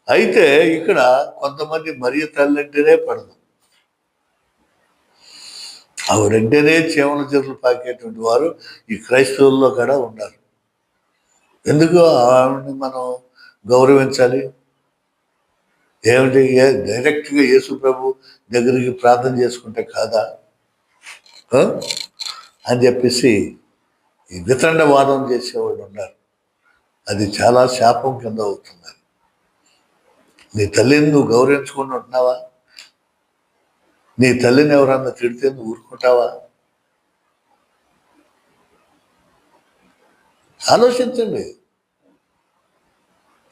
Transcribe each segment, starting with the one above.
అయితే ఇక్కడ కొంతమంది మరియ తల్లి అంటేనే పడదు, ఆవిడంటేనే చీమల చెరువులు పాకేటువంటి వారు ఈ క్రైస్తవుల్లో కూడా ఉన్నారు. ఎందుకు ఆవిడని మనం గౌరవించాలి? ఏమిటి, డైరెక్ట్గా యేసు ప్రభు దగ్గరికి ప్రార్థన చేసుకుంటే కాదా అని చెప్పేసి ఈ వితండవాదం చేసేవాళ్ళు ఉన్నారు. అది చాలా శాపం కింద అవుతుంది. నీ తల్లిని నువ్వు గౌరవించుకుని ఉంటున్నావా? నీ తల్లిని ఎవరన్నా తిడితే నువ్వు ఊరుకుంటావా? ఆలోచించండి.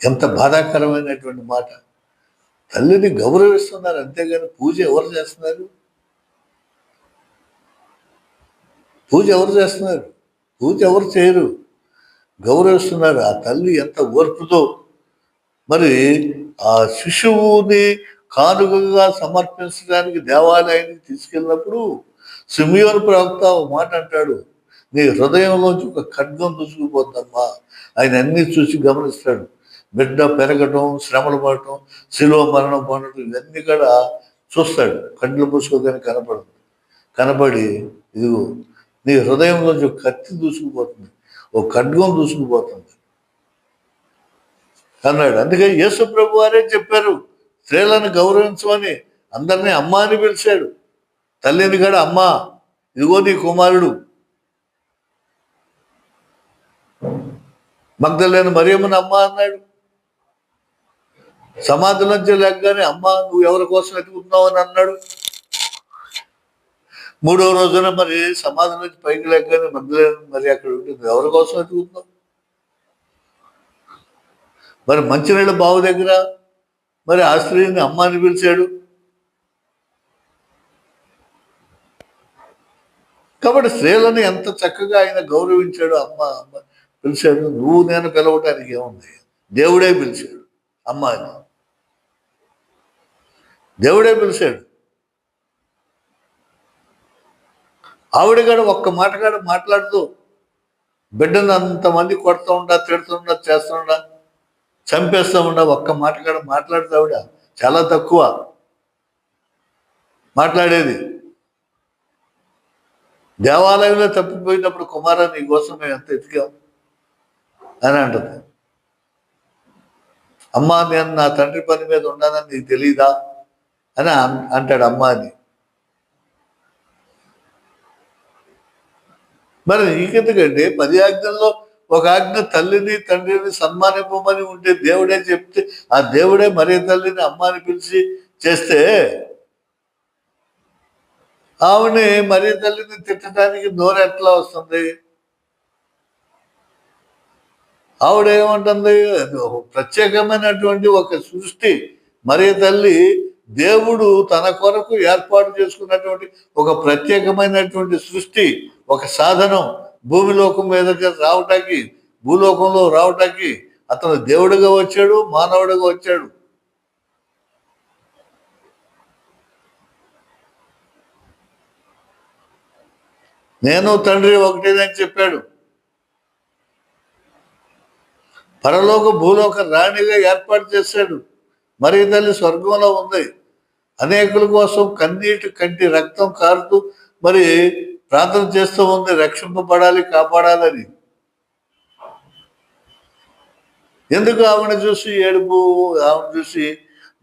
ఎంత బాధాకరమైనటువంటి మాట. తల్లిని గౌరవిస్తున్నారు, అంతేగాని పూజ ఎవరు చేస్తున్నారు? పూజ ఎవరు చేస్తున్నారు? పూజ ఎవరు చేయరు, గౌరవిస్తున్నారు. ఆ తల్లి ఎంత ఓర్పుతో మరి ఆ శిశువుని కానుకగా సమర్పించడానికి దేవాలయానికి తీసుకెళ్ళినప్పుడు సిమియోను ప్రవక్త ఒక మాట అంటాడు, నీ హృదయంలోంచి ఒక ఖడ్గం దూసుకుపోద్దమ్మా. ఆయన అన్ని చూసి గమనిస్తాడు. బిడ్డ పెరగటం, శ్రమలు పడటం, శిలువ మరణం పడటం, ఇవన్నీ కూడా చూస్తాడు. కళ్ళు మూసుకోగానే కనబడి ఇదిగో నీ హృదయంలోంచి ఒక కత్తి దూసుకుపోతుంది, ఒక ఖడ్గం దూసుకుపోతుంది అన్నాడు. అందుకే యేసు ప్రభు వారే చెప్పారు స్త్రీలను గౌరవించమని. అందరినీ అమ్మ అని పిలిచాడు. తల్లిని కూడా అమ్మా, ఇదిగో నీ కుమారుడు. మగ్దలేని మరియమ్మని అమ్మ అన్నాడు. సమాధి నుంచి లేకగానే అమ్మ నువ్వు ఎవరి కోసం వెతుకుతున్నావు అని అన్నాడు. 3వ రోజున మరి సమాధి నుంచి పైకి లేకగానే మగ్దలేని మరి అక్కడ ఉండి నువ్వు ఎవరి కోసం వెతుకుతున్నావు? మరి మంచినీళ్ళ బావు దగ్గర మరి ఆ స్త్రీని అమ్మ అని పిలిచాడు. కాబట్టి స్త్రీలను ఎంత చక్కగా ఆయన గౌరవించాడు, అమ్మ అమ్మ పిలిచాడు. నువ్వు నేను పిలవటానికి ఏముంది? దేవుడే పిలిచాడు అమ్మ అని, దేవుడే పిలిచాడు. ఆవిడ కూడా ఒక్క మాట కూడా మాట్లాడుతూ బిడ్డను అంతమంది కొడుతూ ఉండా, తిడుతుండా, చేస్తుండా, చంపేస్తూ ఉండా, ఒక్క మాట కూడా మాట్లాడుతూ ఆవిడ చాలా తక్కువ మాట్లాడేది. దేవాలయంలో తప్పిపోయినప్పుడు కుమారా నీ కోసం మేము ఎంత ఎతికాం అని అంటుంది. అమ్మా నేను నా తండ్రి పని మీద ఉన్నానని నీకు తెలీదా అని అంటాడు అమ్మ అని. మరి నీకెందుకండి 10 ఆజ్ఞల్లో ఒక ఆజ్ఞ తల్లిని తండ్రిని సన్మానింపమని ఉంటే దేవుడే చెప్తే ఆ దేవుడే మరే తల్లిని అమ్మ అని పిలిచి చేస్తే ఆవిడని మరీ తల్లిని తిట్టడానికి నోరు ఎట్లా వస్తుంది? ఆవిడ ఏమంటుంది? ప్రత్యేకమైనటువంటి ఒక సృష్టి మరీ తల్లి, దేవుడు తన కొరకు ఏర్పాటు చేసుకున్నటువంటి ఒక ప్రత్యేకమైనటువంటి సృష్టి, ఒక సాధనం. భూమిలోకం మీదకి రావటానికి, భూలోకంలో రావటానికి అతను దేవుడిగా వచ్చాడు, మానవుడిగా వచ్చాడు. నేను తండ్రి ఒకటేనని చెప్పాడు. పరలోక భూలోక రాణిగా ఏర్పాటు చేశాడు. మరి తల్లి స్వర్గంలో ఉంది. అనేకుల కోసం కన్నీటి కంటి రక్తం కారుతూ మరి ప్రార్థన చేస్తూ ఉంది, రక్షింపబడాలి, కాపాడాలని. ఎందుకు ఆవిడ చూసి ఏడుపు, ఆవిడ చూసి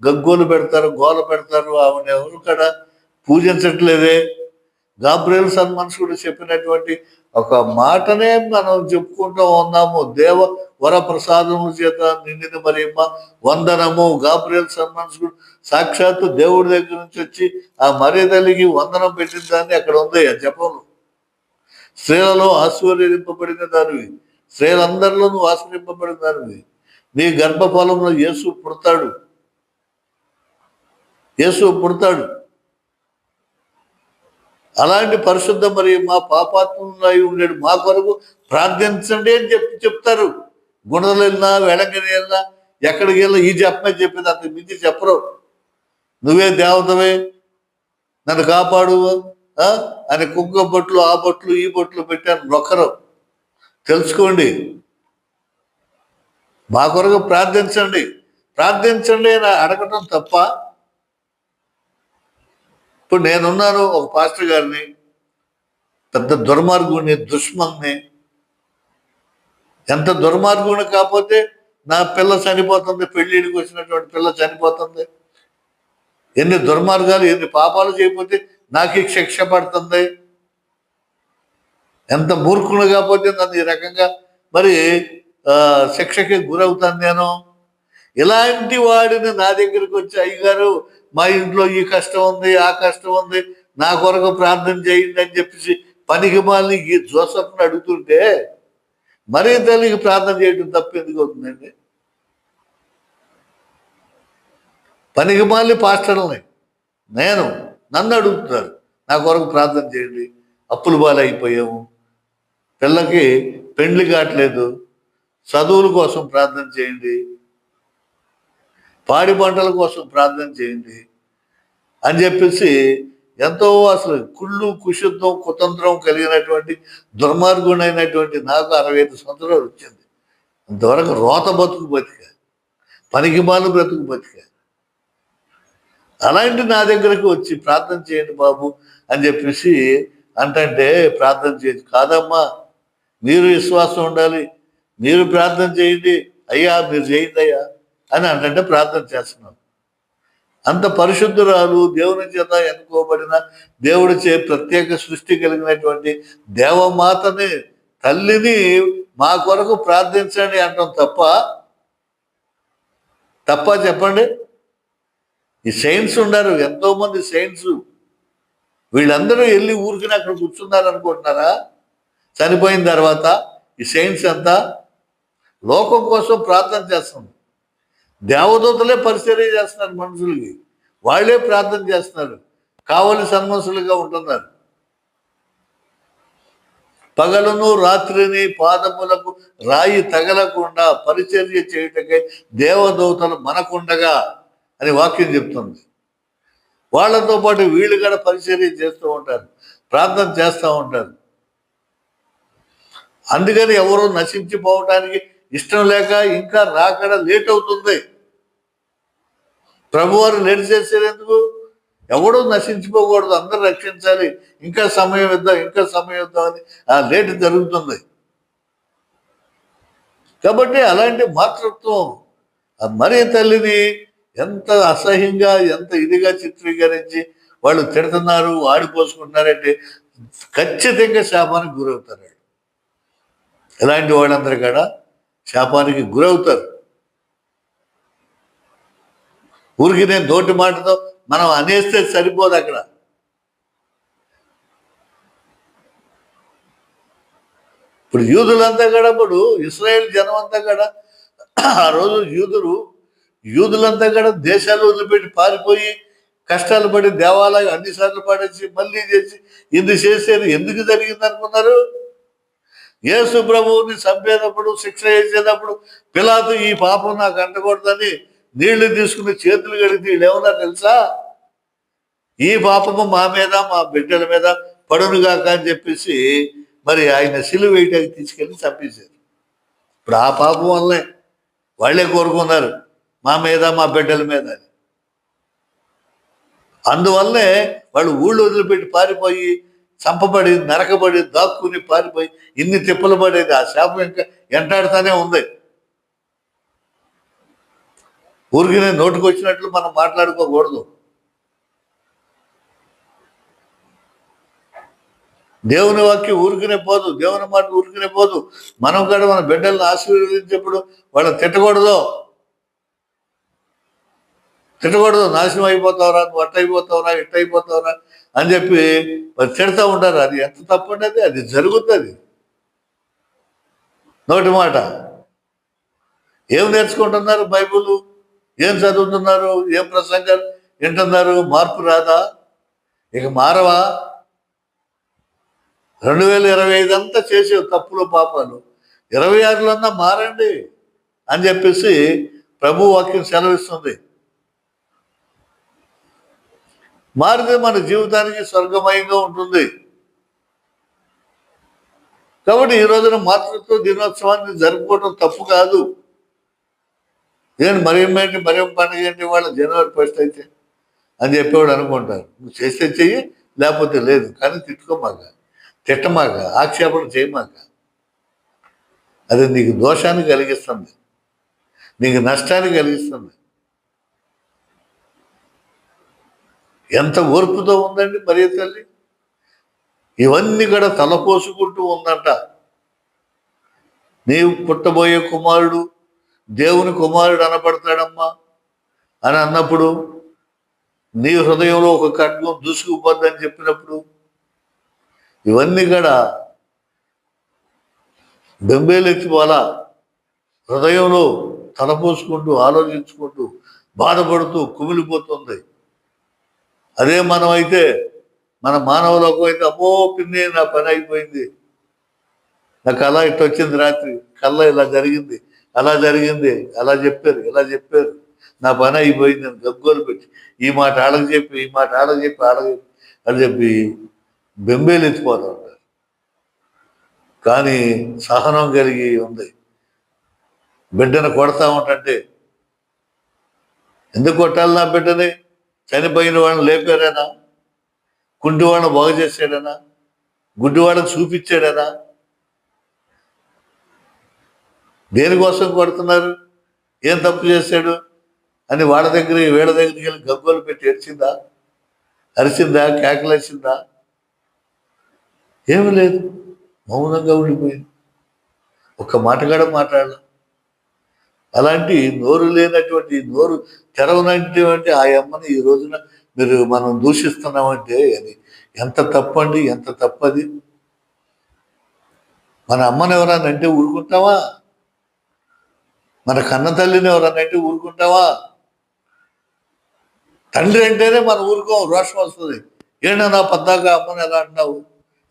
గగ్గోలు పెడతారు, గోల పెడతారు? ఆవిడ ఎవరు కూడా పూజించట్లేదే. గాబ్రియల్ సన్మనుషుడు చెప్పినటువంటి ఒక మాటనే మనం చెప్పుకుంటూ ఉన్నాము. దేవ వర ప్రసాదము చేత నిండిన మరియమ్మ వందనము. గాబ్రియల్ సన్మనుషుడు సాక్షాత్తు దేవుడి దగ్గర నుంచి వచ్చి ఆ మరియ తల్లికి వందనం పెట్టిన దాన్ని అక్కడ ఉంది ఆ జపంలో. స్త్రీలలో ఆశీర్వదింపబడిన దానివి, స్త్రీలందరిలో నువ్వు ఆశ్రయింపబడిన దానివి. నీ గర్భఫలంలో యేసు పుడతాడు, యేసు పుడతాడు. అలాంటి పరిశుద్ధ మరి మా పాపాత్మై ఉండేడు మా కొరకు ప్రార్థించండి అని చెప్తారు. గుణదలు వెళ్ళినా, వెడంగిరి వెళ్ళినా, ఎక్కడికి వెళ్ళినా ఈ జపమే చెప్పింది, అంతకు మించి చెప్పరు. నువ్వే దేవతవే, నన్ను కాపాడు అని కుంకుమ బొట్లు, ఆ బొట్లు, ఈ బొట్లు పెట్టాను ఒక్కరు. తెలుసుకోండి, మా కొరకు ప్రార్థించండి. ప్రార్థించండి అని అడగటం తప్ప? ఇప్పుడు నేనున్నాను, ఒక పాస్టర్ గారిని, పెద్ద దుర్మార్గుని, దుష్మన్ని. ఎంత దుర్మార్గుని కాకపోతే నా పిల్ల చనిపోతుంది, పెళ్ళిడికి వచ్చినటువంటి పిల్ల చనిపోతుంది. ఎన్ని దుర్మార్గాలు, ఎన్ని పాపాలు చేయకపోతే నాకు శిక్ష పడుతుంది. ఎంత మూర్ఖులు కాకపోతే నన్ను ఈ రకంగా మరి శిక్షకి గురవుతాను నేను. ఇలాంటి వాడిని నా దగ్గరికి వచ్చి, అయ్యగారు మా ఇంట్లో ఈ కష్టం ఉంది, ఆ కష్టం ఉంది, నా కొరకు ప్రార్థన చేయండి అని చెప్పేసి పనికి మాలిని ఈ జోసఫ్ని అడుగుతుంటే మరీ తల్లికి ప్రార్థన చేయడం తప్పు ఎందుకు అవుతుందండి? పనికి మాలి పాస్టర్లని నన్ను అడుగుతున్నారు, నా కొరకు ప్రార్థన చేయండి, అప్పుల బాలు అయిపోయాము, పిల్లకి పెండ్లి కావట్లేదు, చదువుల కోసం ప్రార్థన చేయండి, పాడి పంటల కోసం ప్రార్థన చేయండి అని చెప్పేసి ఎంతో అసలు కుళ్ళు, కుశుద్ధం, కుతంత్రం కలిగినటువంటి దుర్మార్గుడైనటువంటి నాకు 65 సంవత్సరాలు వచ్చింది. అంతవరకు రోత బతుకు బతిక, పనికి మాలు బ్రతుకు బతిక. అలాంటి నా దగ్గరకు వచ్చి ప్రార్థన చేయండి బాబు అని చెప్పేసి అంటే ప్రార్థన చేయండి కాదమ్మా, మీరు విశ్వాసం ఉండాలి, మీరు ప్రార్థన చేయండి అయ్యా, మీరు చేయండి అయ్యా అని అంటే ప్రార్థన చేస్తున్నాం. అంత పరిశుద్ధురాలు, దేవుని చేత ఎన్నుకోబడిన, దేవుడిచే ప్రత్యేక సృష్టి కలిగినటువంటి దేవమాతని, తల్లిని మా కొరకు ప్రార్థించండి అంటాం తప్ప చెప్పండి? ఈ సెయింట్స్ ఉన్నారు, ఎంతో మంది సెయింట్స్, వీళ్ళందరూ వెళ్ళి ఊరికి అక్కడ కూర్చున్నారు అనుకుంటున్నారా? చనిపోయిన తర్వాత ఈ సెయింట్స్ అంతా లోకం కోసం ప్రార్థన చేస్తుంది. దేవదూతలే పరిచర్య చేస్తున్నారు మనుషులకి, వాళ్ళే ప్రార్థన చేస్తున్నారు, కావలి సన్మనుషులుగా ఉంటున్నారు. పగలును రాత్రిని పాదములకు రాయి తగలకుండా పరిచర్య చేయుటకై దేవదూతలు మనకుండగా అని వాక్యం చెప్తుంది. వాళ్ళతో పాటు వీళ్ళు కూడా పరిచర్య చేస్తూ ఉంటారు, ప్రార్థన చేస్తూ ఉంటారు. అందుకని ఎవరు నశించిపోవటానికి ఇష్టం లేక ఇంకా రాకడ లేట్ అవుతుంది. ప్రభువారు లేట్ చేసేది ఎందుకు? ఎవడూ నశించిపోకూడదు, అందరూ రక్షించాలి, ఇంకా సమయం ఇద్దాం అని ఆ లేట్ జరుగుతుంది. కాబట్టి అలాంటి మాతృత్వం, మరీ తల్లిని ఎంత అసహ్యంగా, ఎంత ఇదిగా చిత్రీకరించి వాళ్ళు తిడుతున్నారు, ఆడిపోసుకుంటున్నారంటే ఖచ్చితంగా శాపానికి గురవుతారు. ఇలాంటి వాళ్ళందరూ కూడా శాపానికి గురవుతారు. ఊరికి నేను నోటి మాటతో మనం అనేస్తే సరిపోదు. అక్కడ ఇప్పుడు యూదులంతా కూడా, ఇప్పుడు ఇస్రాయేల్ జనం అంతా కూడా, ఆ రోజు యూదులంతా కూడా దేశాలు వదిలిపెట్టి పారిపోయి కష్టాలు పడి దేవాలయం అన్నిసార్లు పడేసి మళ్ళీ చేసి ఇది చేసేది ఎందుకు జరిగింది అనుకున్నారు? యేసు ప్రభువుని చంపేటప్పుడు, శిక్ష చేసేటప్పుడు పిలాతు ఈ పాపం నాకు అంటకూడదని నీళ్లు తీసుకుని చేతులు కడిగి వీళ్ళు ఏమన్నా తెలుసా? ఈ పాపము మా మీద, మా బిడ్డల మీద పడునుగాక అని చెప్పేసి మరి ఆయన సిలువ వేయటానికి తీసుకెళ్ళి చంపేశారు. ఇప్పుడు ఆ పాపం వల్లే వాళ్ళే కోరుకున్నారు, మా మీద, మా బిడ్డల మీద అని. అందువల్లే వాళ్ళు ఊళ్ళు వదిలిపెట్టి పారిపోయి, చంపబడి, నరకబడి, దాక్కుని పారిపోయి ఇన్ని తిప్పలు పడేది. ఆ శాపం ఇంకా ఎంటాడుతూనే ఉంది. ఊరికి నోటికి వచ్చినట్లు మనం మాట్లాడుకోకూడదు. దేవుని వాక్యం ఊరికినే పోదు, దేవుని మాట ఊరికినే పోదు. మనం కూడా మన బిడ్డలను ఆశీర్వదించేప్పుడు వాళ్ళని తిట్టకూడదు, నాశనం అయిపోతావురా, నువ్వు అట్టయిపోతావురా, ఇట్టయిపోతావురా అని చెప్పి మరి తిడతా ఉంటారు. అది ఎంత తప్పు ఉండేది, అది జరుగుతుంది. నోటి మాట. ఏం నేర్చుకుంటున్నారు? బైబుల్ ఏం చదువుతున్నారు? ఏం ప్రసంగాలు వింటున్నారు? మార్పు రాదా? ఇక మారవా? 2025 అంతా చేసే తప్పులు, పాపాలు 26లో మారండి అని చెప్పేసి ప్రభు వాక్యం సెలవిస్తుంది. మారితే మన జీవితానికి స్వర్గమయంగా ఉంటుంది. కాబట్టి ఈ రోజున మాతృత్వ దినోత్సవాన్ని జరుపుకోవడం తప్పు కాదు. ఏంటి మరేం పండుగ ఏంటి వాళ్ళ జనవరి 1 అయితే అని చెప్పేవాడు అనుకుంటారు. నువ్వు చేస్తే చెయ్యి, లేకపోతే లేదు. కానీ తిట్టుకోమాక, తిట్టమాక, ఆక్షేపణ చేయమాక. అది నీకు దోషాన్ని కలిగిస్తుంది, నీకు నష్టాన్ని కలిగిస్తుంది. ఎంత ఓర్పుతో ఉందండి మరియ తల్లి. ఇవన్నీ కూడా తలపోసుకుంటూ ఉందంట. నీవు పుట్టబోయే కుమారుడు దేవుని కుమారుడు అనబడతాడమ్మా అని అన్నప్పుడు, నీ హృదయంలో ఒక ఖడ్గం దూసుకుపోద్దని చెప్పినప్పుడు, ఇవన్నీ కూడా బెంబేలెత్తిపోలా హృదయంలో తలపోసుకుంటూ ఆలోచించుకుంటూ బాధపడుతూ కుమిలిపోతుంది. అదే మనం అయితే, మన మానవులకు అయితే, అమ్మో పిన్ని నా పని అయిపోయింది, నా కళ ఇట్లా వచ్చింది, రాత్రి కళ్ళ ఇలా జరిగింది, అలా జరిగింది, అలా చెప్పారు, ఇలా చెప్పారు, నా పని అయిపోయింది అని గగ్గోలు పెట్టి ఈ మాట ఆడకు చెప్పి, ఈ మాట ఆడకు చెప్పి, అని చెప్పి బెంబేలు ఎత్తిపోతూ ఉంటారు. కానీ సహనం కలిగి ఉంది. బిడ్డను కొడతా ఉంటే, ఎందుకు కొట్టాలి నా బిడ్డని? చనిపోయిన వాళ్ళని లేపారేనా? కుంటివాళ్ళని బాగు చేశాడనా? గుడ్డివాళ్ళకి చూపించాడనా? దేనికోసం కొడుతున్నారు? ఏం తప్పు చేశాడు అని వాళ్ళ వీళ్ళ దగ్గరికి వెళ్ళి గగ్గోలు పెట్టి ఏడ్చిందా, అరిచిందా, కేకలేసిందా? ఏమీ లేదు, మౌనంగా ఉండిపోయింది. ఒక్క మాట కూడా మాట్లాడాల. అలాంటి నోరు లేనటువంటి, నోరు తెరవనటువంటి ఆ అమ్మని ఈ రోజున మనం దూషిస్తున్నామంటే అది ఎంత తప్పండి, ఎంత తప్పది. మన అమ్మని ఎవరన్నా అంటే ఊరుకుంటావా? మన కన్న తల్లిని ఎవరన్నా అంటే ఊరుకుంటావా? తండ్రి అంటేనే మనం ఊరుకోం, రోషం వస్తుంది. ఏంటన్నా పద్దాకా అమ్మని ఎలా అంటున్నావు,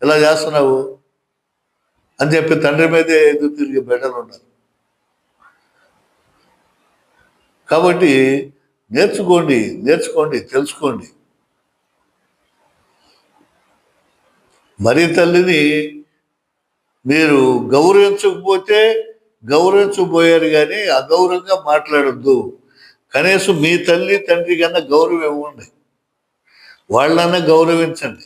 ఇలా చేస్తున్నావు అని చెప్పి తండ్రి మీదే ఎదురు తిరిగి బిడ్డలు ఉన్నారు. కాబట్టి నేర్చుకోండి, తెలుసుకోండి. మరి తల్లిని మీరు గౌరవించకపోయారు కానీ అగౌరవంగా మాట్లాడద్దు. కనీసం మీ తల్లి తండ్రి కన్నా గౌరవం ఇవ్వండి, వాళ్ళన్నా గౌరవించండి.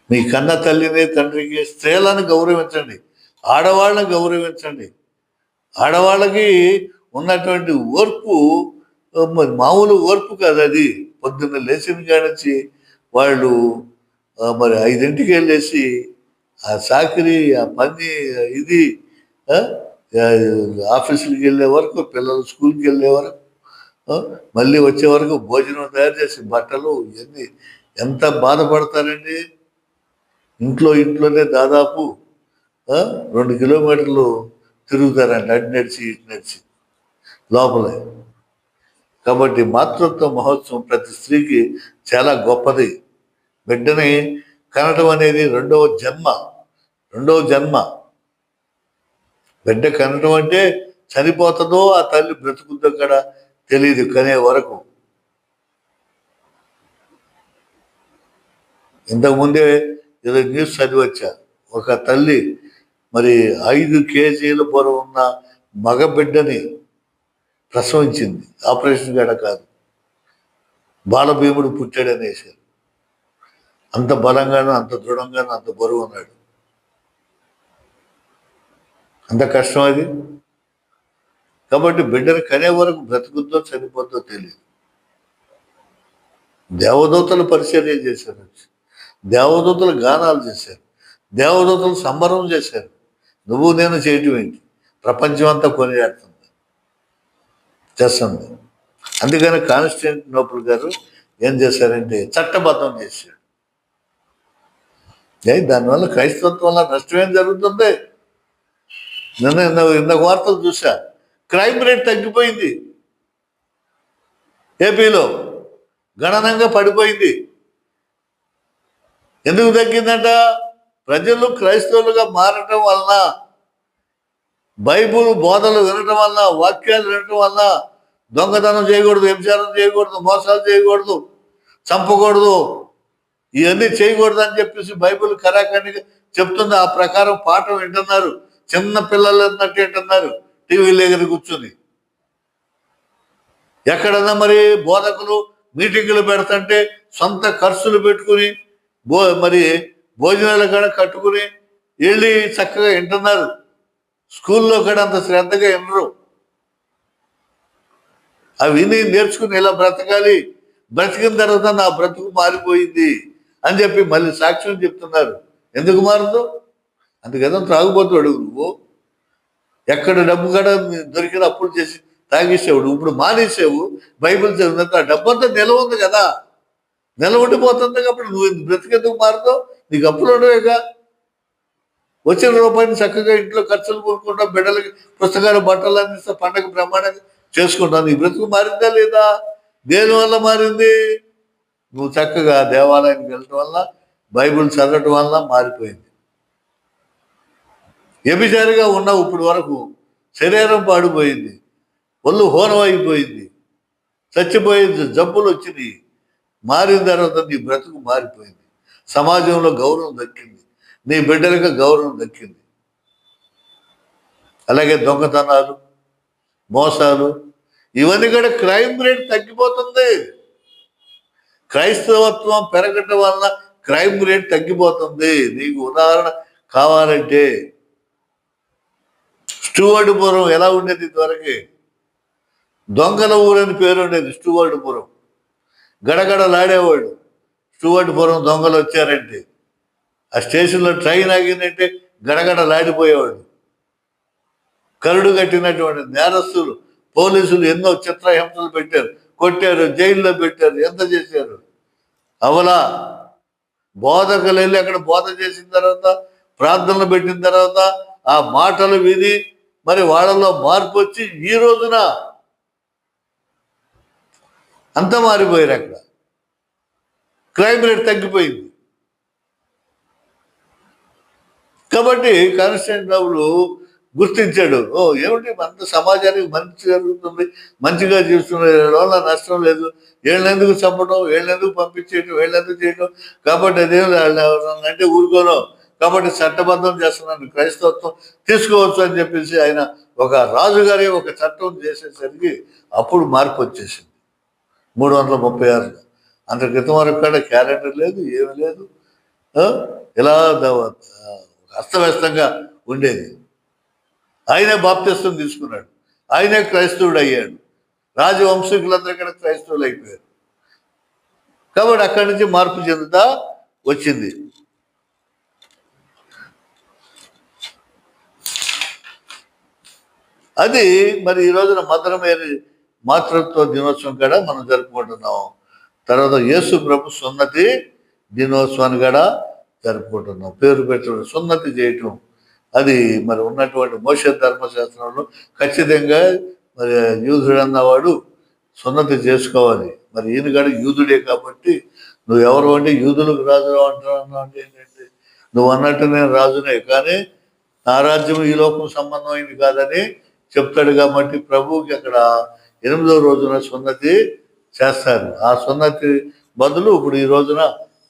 మీ కన్న తల్లిని తండ్రికి, స్త్రీలను గౌరవించండి, ఆడవాళ్ళని గౌరవించండి. ఆడవాళ్ళకి ఉన్నటువంటి ఓర్పు మామూలు ఓర్పు కాదు అది. పొద్దున్న లేచిన కానించి వాళ్ళు మరి 5ంటికి వెళ్ళేసి ఆ చాకరీ, ఆ పని, ఇది ఆఫీసులకి వెళ్ళే వరకు, పిల్లలు స్కూల్కి వెళ్ళే వరకు, మళ్ళీ వచ్చే వరకు భోజనం తయారు చేసి, బట్టలు, ఇవన్నీ ఎంత బాధపడతారండి. ఇంట్లోనే దాదాపు 2 కిలోమీటర్లు తిరుగుతారండి, అటు నడిచి ఇటు నడిచి లోపలే. కాబట్టి మాతృత్వ మహోత్సవం ప్రతి స్త్రీకి చాలా గొప్పది. బిడ్డని కనడం అనేది రెండవ జన్మ. బిడ్డ కనడం అంటే చనిపోతుందో ఆ తల్లి బ్రతుకుద్దో కూడా తెలియదు కనే వరకు. ఇంతకుముందే ఏదో న్యూస్ చదివచ్చా, ఒక తల్లి మరి 5 కేజీల బరువు ఉన్న మగ బిడ్డని ప్రసవించింది. ఆపరేషన్ గడ కాదు, బాలభీముడు పుట్టాడనేసారు. అంత బలంగాను, అంత దృఢంగాను, అంత బరువు ఉన్నాడు. అంత కష్టం అది. కాబట్టి బిడ్డను కనే వరకు బ్రతుకుద్దో చనిపోద్దో తెలియదు. దేవదూతలు పరిచర్య చేశారు, దేవదూతలు గానాలు చేశారు, దేవదూతలు సంబరం చేశారు. నువ్వు నేను చేయటం ఏంటి? ప్రపంచం అంతా చేస్తుంది. అందుకని కాన్స్టాంటినోపుల్ గారు ఏం చేశారంటే చట్టబద్ధం చేశాడు. దానివల్ల క్రైస్తవత్వం వల్ల నష్టమేం జరుగుతుంది? నిన్న వార్తలు చూసా, క్రైమ్ రేట్ తగ్గిపోయింది, ఏపీలో గణనంగా పడిపోయింది. ఎందుకు తగ్గిందంట? ప్రజలు క్రైస్తవులుగా మారటం వలన, బైబుల్ బోధలు వినటం వలన, వాక్యాలు వినటం వలన, దొంగతనం చేయకూడదు, వ్యభిచారం చేయకూడదు, మోసాలు చేయకూడదు, చంపకూడదు, ఇవన్నీ చేయకూడదు అని చెప్పేసి బైబిల్ కరాఖండిగా చెప్తుంది. ఆ ప్రకారం పాఠం వింటున్నారు, చిన్న పిల్లలు అన్నట్టు వింటున్నారు టీవీ దగ్గర కూర్చొని. ఎక్కడన్నా మరి బోధకులు మీటింగులు పెడతంటే సొంత ఖర్చులు పెట్టుకుని మరి భోజనాలు కూడా కట్టుకుని వెళ్ళి చక్కగా వింటున్నారు. స్కూల్లో కూడా అంత శ్రద్ధగా వినరు. అవి విని నేర్చుకుని ఇలా బ్రతకాలి, బ్రతికిన తర్వాత నా బ్రతుకు మారిపోయింది అని చెప్పి మళ్ళీ సాక్ష్యం చెప్తున్నారు. ఎందుకు మారదు? అందుకదా త్రాగుబోతాడు నువ్వు. ఎక్కడ డబ్బు కూడా దొరికిన అప్పులు చేసి తాగేసేవాడు. ఇప్పుడు మానేసావు, బైబిల్ చదివినంత ఆ డబ్బు అంతా నిలవ ఉంది కదా, నిలవ ఉండిపోతుంది. అప్పుడు నువ్వు బ్రతికెందుకు మారుతావు? నీకు అప్పులు ఉండవేగా. వచ్చిన రూపాయలు చక్కగా ఇంట్లో ఖర్చులు కొనుక్కుంటాం, బిడ్డలకి పుస్తకాలు బట్టలు అందిస్తా, పండగ బ్రహ్మాండంగా చేసుకుంటాను. ఈ బ్రతుకు మారిందా లేదా? దేనివల్ల మారింది? నువ్వు చక్కగా దేవాలయానికి వెళ్ళటం వల్ల, బైబిల్ చదవటం వల్ల మారిపోయింది. వ్యభిచారిగా ఉన్నావు ఇప్పుడు వరకు, శరీరం పాడిపోయింది, ఒళ్ళు హోనం అయిపోయింది, చచ్చిపోయింది, జబ్బులు వచ్చినాయి. మారిన తర్వాత నీ బ్రతుకు మారిపోయింది. సమాజంలో గౌరవం దక్కింది, నీ బిడ్డలకు గౌరవం దక్కింది. అలాగే దొంగతనాలు, మోసాలు, ఇవన్నీ కూడా క్రైమ్ రేట్ తగ్గిపోతుంది. క్రైస్తవత్వం పెరగటం వలన క్రైమ్ రేట్ తగ్గిపోతుంది. నీకు ఉదాహరణ కావాలంటే స్టూవర్డ్పురం ఎలా ఉండేది? ఇదివరకు దొంగల ఊరని పేరు ఉండేది స్టూవర్డ్పురం. గడగడలాడేవాడు స్టూవర్డ్పురం దొంగలు వచ్చారంటే. ఆ స్టేషన్లో ట్రైన్ ఆగిందంటే గడగడలాడిపోయేవాడు. కరుడు కట్టినటువంటి నేరస్తులు, పోలీసులు ఎన్నో చిత్రహింసలు పెట్టారు, కొట్టారు, జైల్లో పెట్టారు, ఎంత చేశారు. అవలా బోధకులు వెళ్ళి అక్కడ బోధ చేసిన తర్వాత, ప్రార్థనలు పెట్టిన తర్వాత ఆ మాటలు విని మరి వాళ్ళలో మార్పు వచ్చి ఈ రోజున అంతా మారిపోయారు. అక్కడ క్రైమ్ రేట్ తగ్గిపోయింది. కాబట్టి కానిస్టేబుల్ గుర్తించాడు, ఏమిటి అంత సమాజానికి మంచి జరుగుతుంది, మంచిగా చేస్తున్నారు, వల్ల నష్టం లేదు, వీళ్ళెందుకు చంపడం, వీళ్ళెందుకు పంపించేయటం, వీళ్ళెందుకు చేయటం, కాబట్టి అదేం అంటే ఊరుకోను, కాబట్టి చట్టబద్ధం చేస్తున్నాను, క్రైస్తవత్వం తీసుకోవచ్చు అని చెప్పేసి ఆయన ఒక రాజుగారి ఒక చట్టం చేసేసరికి అప్పుడు మార్పు వచ్చేసింది 336. అంత క్రితం వరకు కూడా క్యాలెండర్ లేదు, ఏమి లేదు, ఇలా అస్తవ్యస్తంగా ఉండేది. ఆయనే బాప్తిస్తం తీసుకున్నాడు, ఆయనే క్రైస్తవుడు అయ్యాడు, రాజవంశీకులందరూ ఇక్కడ క్రైస్తవులు అయిపోయారు. కాబట్టి అక్కడి నుంచి మార్పు చెందుతా వచ్చింది. అది మరి ఈ రోజున మదరమేరి మాతృత్వ దినోత్సవం కూడా మనం జరుపుకుంటున్నాం. తర్వాత యేసు ప్రభు సున్నతి దినోత్సవాన్ని కూడా జరుపుకుంటున్నాం. పేరు పెట్టడం, సున్నతి చేయటం, అది మరి ఉన్నటువంటి మోషే ధర్మశాస్త్రంలో ఖచ్చితంగా మరి యూదుడు అన్నవాడు సున్నతి చేసుకోవాలి. మరి ఈయన కూడా యూదుడే కాబట్టి నువ్వు ఎవరు అంటే యూదులకు రాజు అంటున్నావు అంటే ఏంటంటే, నువ్వు అన్నట్టు నేను రాజునే, కానీ నా రాజ్యం ఈ లోకం సంబంధమైంది కాదని చెప్తాడు. కాబట్టి ప్రభువుకి అక్కడ 8వ రోజున సున్నతి చేస్తారు. ఆ సున్నతి బదులు ఇప్పుడు ఈ రోజున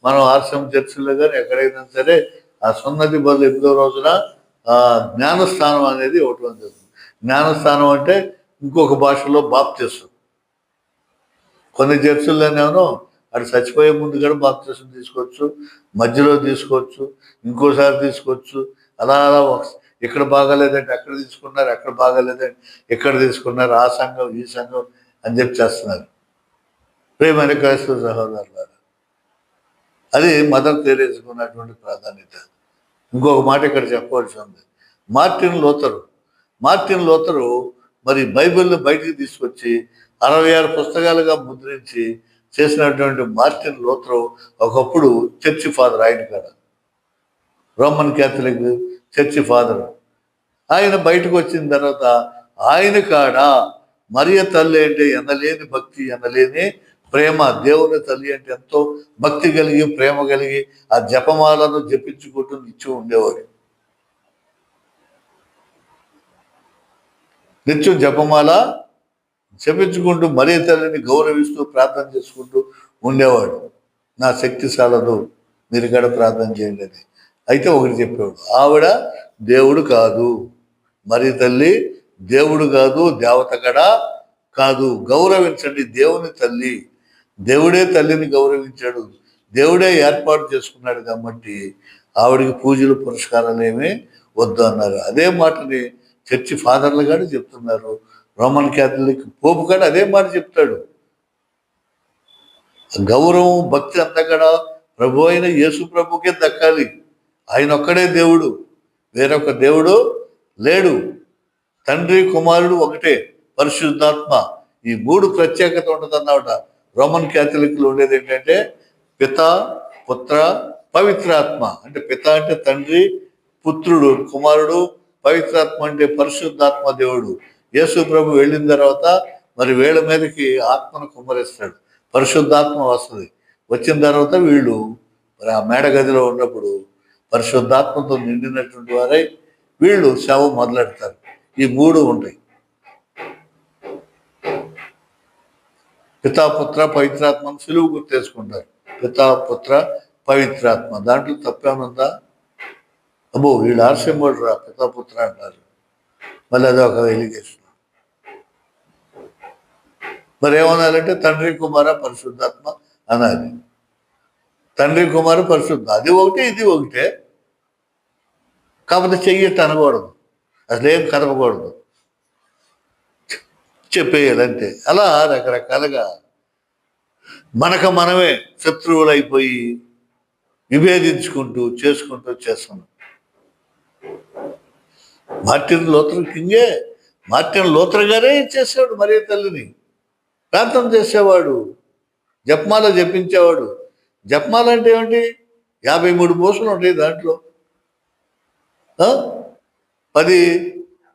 మనం ఆర్సీఎం చర్చిలో కానీ ఎక్కడైనా సరే ఆ సున్నతి బదులు 8వ రోజున జ్ఞానస్థానం అనేది ఒకటి ఉంది. జ్ఞానస్థానం అంటే ఇంకొక భాషలో బాప్తిసం. కొన్ని చర్చిల్లోనేమో అటు చచ్చిపోయే ముందు కూడా బాప్తిసం తీసుకోవచ్చు, మధ్యలో తీసుకోవచ్చు, ఇంకోసారి తీసుకోవచ్చు. అలా అలా ఇక్కడ బాగాలేదంటే అక్కడ తీసుకున్నారు, అక్కడ బాగాలేదంటే ఇక్కడ తీసుకున్నారు, ఆ సంఘం ఈ సంఘం అని చెప్పి చేస్తున్నారు. ప్రేమైన క్రైస్తవ సహోదరులారా, అది మదర్ తెరేసాకు ఉన్నటువంటి ప్రాధాన్యత. ఇంకొక మాట ఇక్కడ చెప్పవలసి ఉంది. మార్టిన్ లూథరు మరి బైబిల్ని బయటికి తీసుకొచ్చి 66 పుస్తకాలుగా ముద్రించి చేసినటువంటి మార్టిన్ లూథరు ఒకప్పుడు చర్చి ఫాదర్. ఆయన కూడా రోమన్ క్యాథలిక్ చర్చి ఫాదర్. ఆయన బయటకు వచ్చిన తర్వాత ఆయన కాడ మరియ తల్లి అంటే ఎనలేని భక్తి, ఎనలేని ప్రేమ, దేవుని తల్లి అంటే ఎంతో భక్తి కలిగి ప్రేమ కలిగి ఆ జపమాలను జపించుకుంటూ నిత్యం ఉండేవాడు. నిత్యం జపమాల జపించుకుంటూ మరియ తల్లిని గౌరవిస్తూ ప్రార్థన చేసుకుంటూ ఉండేవాడు. నా శక్తి చాలదు, మీరు కూడా ప్రార్థన చేయండి అని. అయితే ఒకటి చెప్పేవాడు, ఆవిడ దేవుడు కాదు, మరియ తల్లి దేవుడు కాదు, దేవత కూడా కాదు, గౌరవించండి. దేవుని తల్లి, దేవుడే తల్లిని గౌరవించాడు, దేవుడే ఏర్పాటు చేసుకున్నాడు కాబట్టి ఆవిడికి పూజలు పురస్కారాలు ఏమీ వద్దు అన్నారు. అదే మాటని చర్చి ఫాదర్లు గారు చెప్తున్నారు, రోమన్ క్యాథలిక్ పోపు గారు అదే మాట చెప్తాడు. గౌరవం భక్తి అంతా కూడా ప్రభు అయిన యేసు ప్రభుకే దక్కాలి. ఆయన ఒక్కడే దేవుడు, వేరొక దేవుడు లేడు. తండ్రి కుమారుడు ఒకటే, పరిశుద్ధాత్మ, ఈ మూడు ప్రత్యేకత ఉంటుందన్నమాట. రోమన్ క్యాథలిక్లో ఉండేది ఏంటంటే పిత, పుత్ర, పవిత్రాత్మ. అంటే పిత అంటే తండ్రి, పుత్రుడు కుమారుడు, పవిత్రాత్మ అంటే పరిశుద్ధాత్మ దేవుడు. యేసు ప్రభు వెళ్ళిన తర్వాత మరి వీళ్ళ మీదకి ఆత్మను కుమ్మరిస్తాడు, పరిశుద్ధాత్మ వస్తుంది. వచ్చిన తర్వాత వీళ్ళు మరి ఆ మేడగదిలో ఉన్నప్పుడు పరిశుద్ధాత్మతో నిండినటువంటి వారై వీళ్ళు సేవ మొదలెడతారు. ఈ మూడు ఉంటాయి, పితాపుత్ర పవిత్రాత్మను సులువు గుర్తేసుకుంటారు. పితాపుత్ర పవిత్రాత్మ, దాంట్లో తప్పేముందా? అబ్బో వీళ్ళు ఆర్సెంబోడు రా పితాపుత్ర అంటారు, మళ్ళీ అది ఒక ఎలిగేషన్. మరి ఏమనాలంటే తండ్రి కుమార పరిశుద్ధాత్మ అనాలి. తండ్రి కుమార పరిశుద్ధ, అది ఒకటే ఇది ఒకటే, కాకపోతే చెయ్యట్టు అనకూడదు, అసలు ఏం కదపకూడదు, చెప్పేయాలి అంతే. అలా రకరకాలుగా మనకు మనమే శత్రువులు అయిపోయి విభేదించుకుంటూ చేసుకుంటూ చేస్తున్నాం. మార్టిన్ లూథర్ కింగే, మార్టిన్ లూథర్ గారే చేసేవాడు మరియ తల్లిని, ప్రార్థన చేసేవాడు, జపమాల జపించేవాడు. జపమాల అంటే ఏమిటి? 53 పూసలు ఉంటాయి దాంట్లో. 10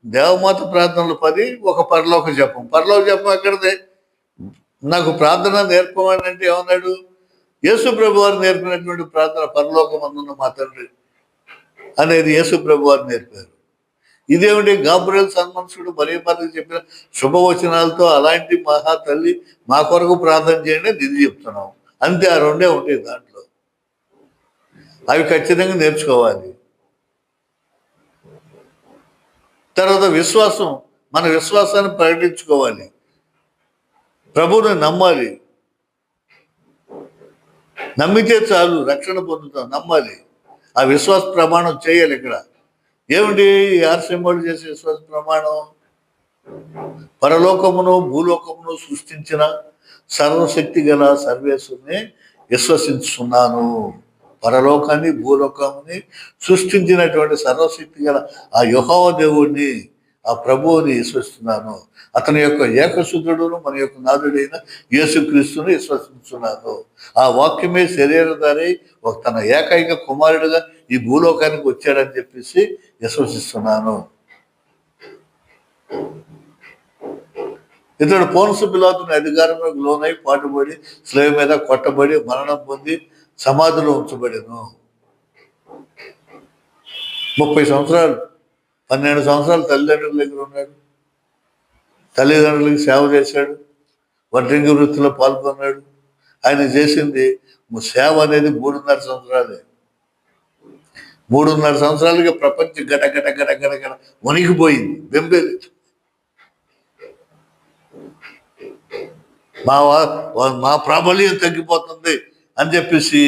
దేవమాత ప్రార్థనలు, 10 ఒక పరలోక జపం. పరలోక జపం ఎక్కడిదే? నాకు ప్రార్థన నేర్పమని అంటే ఏమన్నాడు? యేసు ప్రభు వారు నేర్పినటువంటి ప్రార్థన, పరలోకమందున్న మా తండ్రి అనేది యేసు ప్రభు వారు నేర్పారు. ఇదేమిటి? గాబ్రియల్ సన్మనుషుడు మరియమ్మకి చెప్పిన శుభవచనాలతో అలాంటి మహా తల్లి మా కొరకు ప్రార్థన చేయండి ఇది చెప్తున్నాం అంతే. ఆ రెండే ఉంటాయి దాంట్లో, అవి ఖచ్చితంగా నేర్చుకోవాలి. తర్వాత విశ్వాసం, మన విశ్వాసాన్ని ప్రకటించుకోవాలి, ప్రభువుని నమ్మాలి. నమ్మితే చాలు, రక్షణ పొందుతాం, నమ్మాలి. ఆ విశ్వాస ప్రమాణం చేయాలి. ఇక్కడ ఏమిటి ఆర్సెంబోడు చేసే విశ్వాస ప్రమాణం? పరలోకమును భూలోకమును సృష్టించిన సర్వశక్తి గల సర్వేశ్వరుని విశ్వసించున్నాను. పరలోకాన్ని భూలోకాన్ని సృష్టించినటువంటి సర్వశక్తి గల ఆ యెహోవా దేవుడిని, ఆ ప్రభువుని విశ్వసిస్తున్నాను. అతని యొక్క ఏకశుద్ధుడును మన యొక్క నాథుడైన యేసుక్రీస్తుని విశ్వసిస్తున్నాను. ఆ వాక్యమే శరీరధారి తన ఏకైక కుమారుడిగా ఈ భూలోకానికి వచ్చాడని చెప్పేసి విశ్వసిస్తున్నాను. ఇతడు పోన్సు పిలాతుని అధికారంలోకి లోనై పాటుపడి స్లేవ్ మీద కొట్టబడి మరణం పొంది సమాధిలో ఉంచబడెను. 30 సంవత్సరాలు, 12 సంవత్సరాలు తల్లిదండ్రుల దగ్గర ఉన్నాడు, తల్లిదండ్రులకి సేవ చేశాడు, వడ్రంగి వృత్తిలో పాల్గొన్నాడు. ఆయన చేసింది సేవ అనేది 3.5 సంవత్సరాలే. 3.5 సంవత్సరాలుగా ప్రపంచం గడగడ గడగడ గడ వణికిపోయింది, బెంబేది. మా ప్రాబల్యం తగ్గిపోతుంది అని చెప్పేసి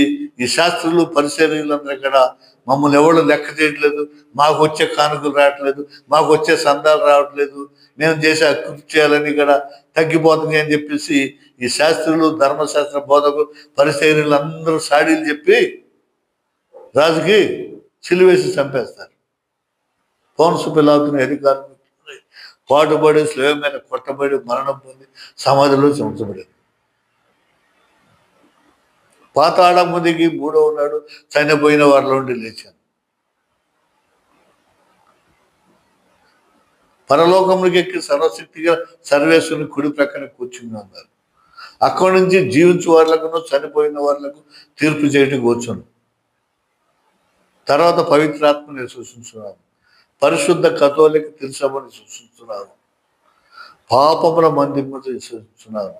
ఈ శాస్త్రులు పరిశీలనందరూ కూడా మమ్మల్ని ఎవరు లెక్క చేయట్లేదు, మాకు వచ్చే కానుకలు రావట్లేదు, మాకు వచ్చే సందాలు రావట్లేదు, మేము చేసే కృత్యాలని కూడా తగ్గిపోతుంది అని చెప్పేసి ఈ శాస్త్రులు, ధర్మశాస్త్ర బోధకులు, పరిశీలనలు అందరూ సాడీలు చెప్పి రాజుకి సిలువేసి చంపేస్తారు. పోన్సు పిలాతుని అధికారం పాటుపడి స్లేవ్ మీద కొట్టబడి మరణం పొంది సమాధిలో ఉంచబడింది. పాతాళము దిగి 3వ నాడు చనిపోయిన వారిలో ఉండి లేచాను. పరలోకమునికి ఎక్కి సర్వశక్తిగా సర్వేశ్వరుని కుడి ప్రక్కన కూర్చుని ఉన్నారు. అక్కడి నుంచి జీవించు వాళ్ళకును చనిపోయిన వాళ్ళకు తీర్పు చేయడం కూర్చుని తర్వాత పవిత్రాత్మని విశ్వసించున్నాను, పరిశుద్ధ కథోలిక తిరుసభని విశ్వసిస్తున్నాను, పాపముల మందిరమును విశ్వసిస్తున్నాను,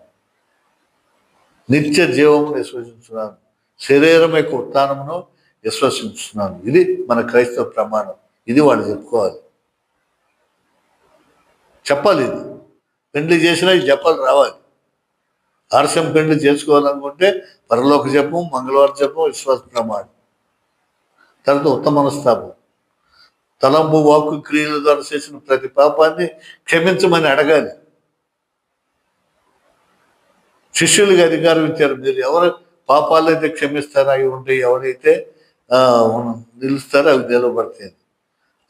నిత్య జీవమును విశ్వసిస్తున్నాను, శరీరం యొక్క ఉత్థానమును విశ్వసిస్తున్నాను. ఇది మన క్రైస్తవ ప్రమాణం. ఇది వాళ్ళు చెప్పుకోవాలి, చెప్పాలి. ఇది పెండ్లి చేసినా ఈ జపాలు రావాలి. ఆర్షం పెండ్లి చేసుకోవాలనుకుంటే పరలోక జపం, మంగళవారం జపం, విశ్వాస ప్రమాణం, తర్వాత ఉత్తమ మనస్తాపం, తలంపు, వాక్కు, క్రియల ద్వారా చేసిన ప్రతి పాపాన్ని క్షమించమని అడగాలి. శిష్యులకి అధికారం ఇచ్చారు. మీరు ఎవరు పాపాలైతే క్షమిస్తారో అవి ఉంటాయి, ఎవరైతే నిలుస్తారో అవి నిలబడతాయి.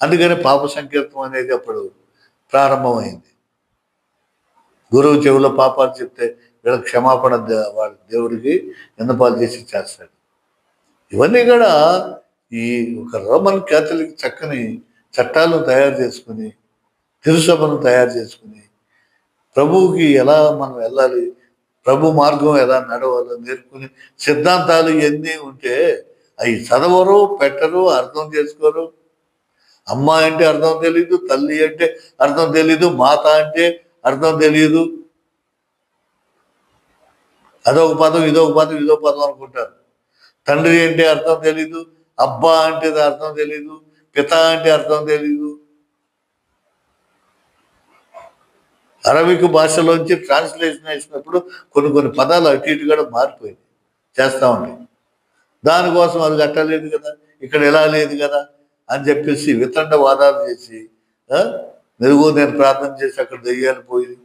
అందుకని పాప సంకీర్తం అనేది అప్పుడు ప్రారంభమైంది. గురువు చెవిలో పాపాలు చెప్తే వీళ్ళ క్షమాపణ వాడి దేవుడికి ఎన్నపాలు చేసి చేస్తాడు. ఇవన్నీ కూడా ఈ ఒక రోమన్ క్యాథలిక్ చక్కని చట్టాలను తయారు చేసుకుని, తిరుసభను తయారు చేసుకుని, ప్రభువుకి ఎలా మనం వెళ్ళాలి, ప్రభు మార్గం ఎలా నడవాలో నేర్చుకుని సిద్ధాంతాలు ఇవన్నీ ఉంటే అవి చదవరు, పెట్టరు, అర్థం చేసుకోరు. అమ్మ అంటే అర్థం తెలీదు, తల్లి అంటే అర్థం తెలీదు, మాత అంటే అర్థం తెలియదు. అదొక పదం, ఇదొక పదం, ఇదో పదం అనుకుంటారు. తండ్రి అంటే అర్థం తెలీదు, అబ్బా అంటే అర్థం తెలీదు, పిత అంటే అర్థం తెలీదు. అరబిక్ భాషలోంచి ట్రాన్స్లేషన్ వేసినప్పుడు కొన్ని పదాలు అటు ఇటు కూడా మారిపోయింది, చేస్తూ ఉంటాయి. దానికోసం అది కట్టలేదు కదా, ఇక్కడ ఎలా లేదు కదా అని చెప్పేసి వితండ వాదాలు చేసి, నేను ప్రార్థన చేసి అక్కడ దెయ్యాలు పోయింది,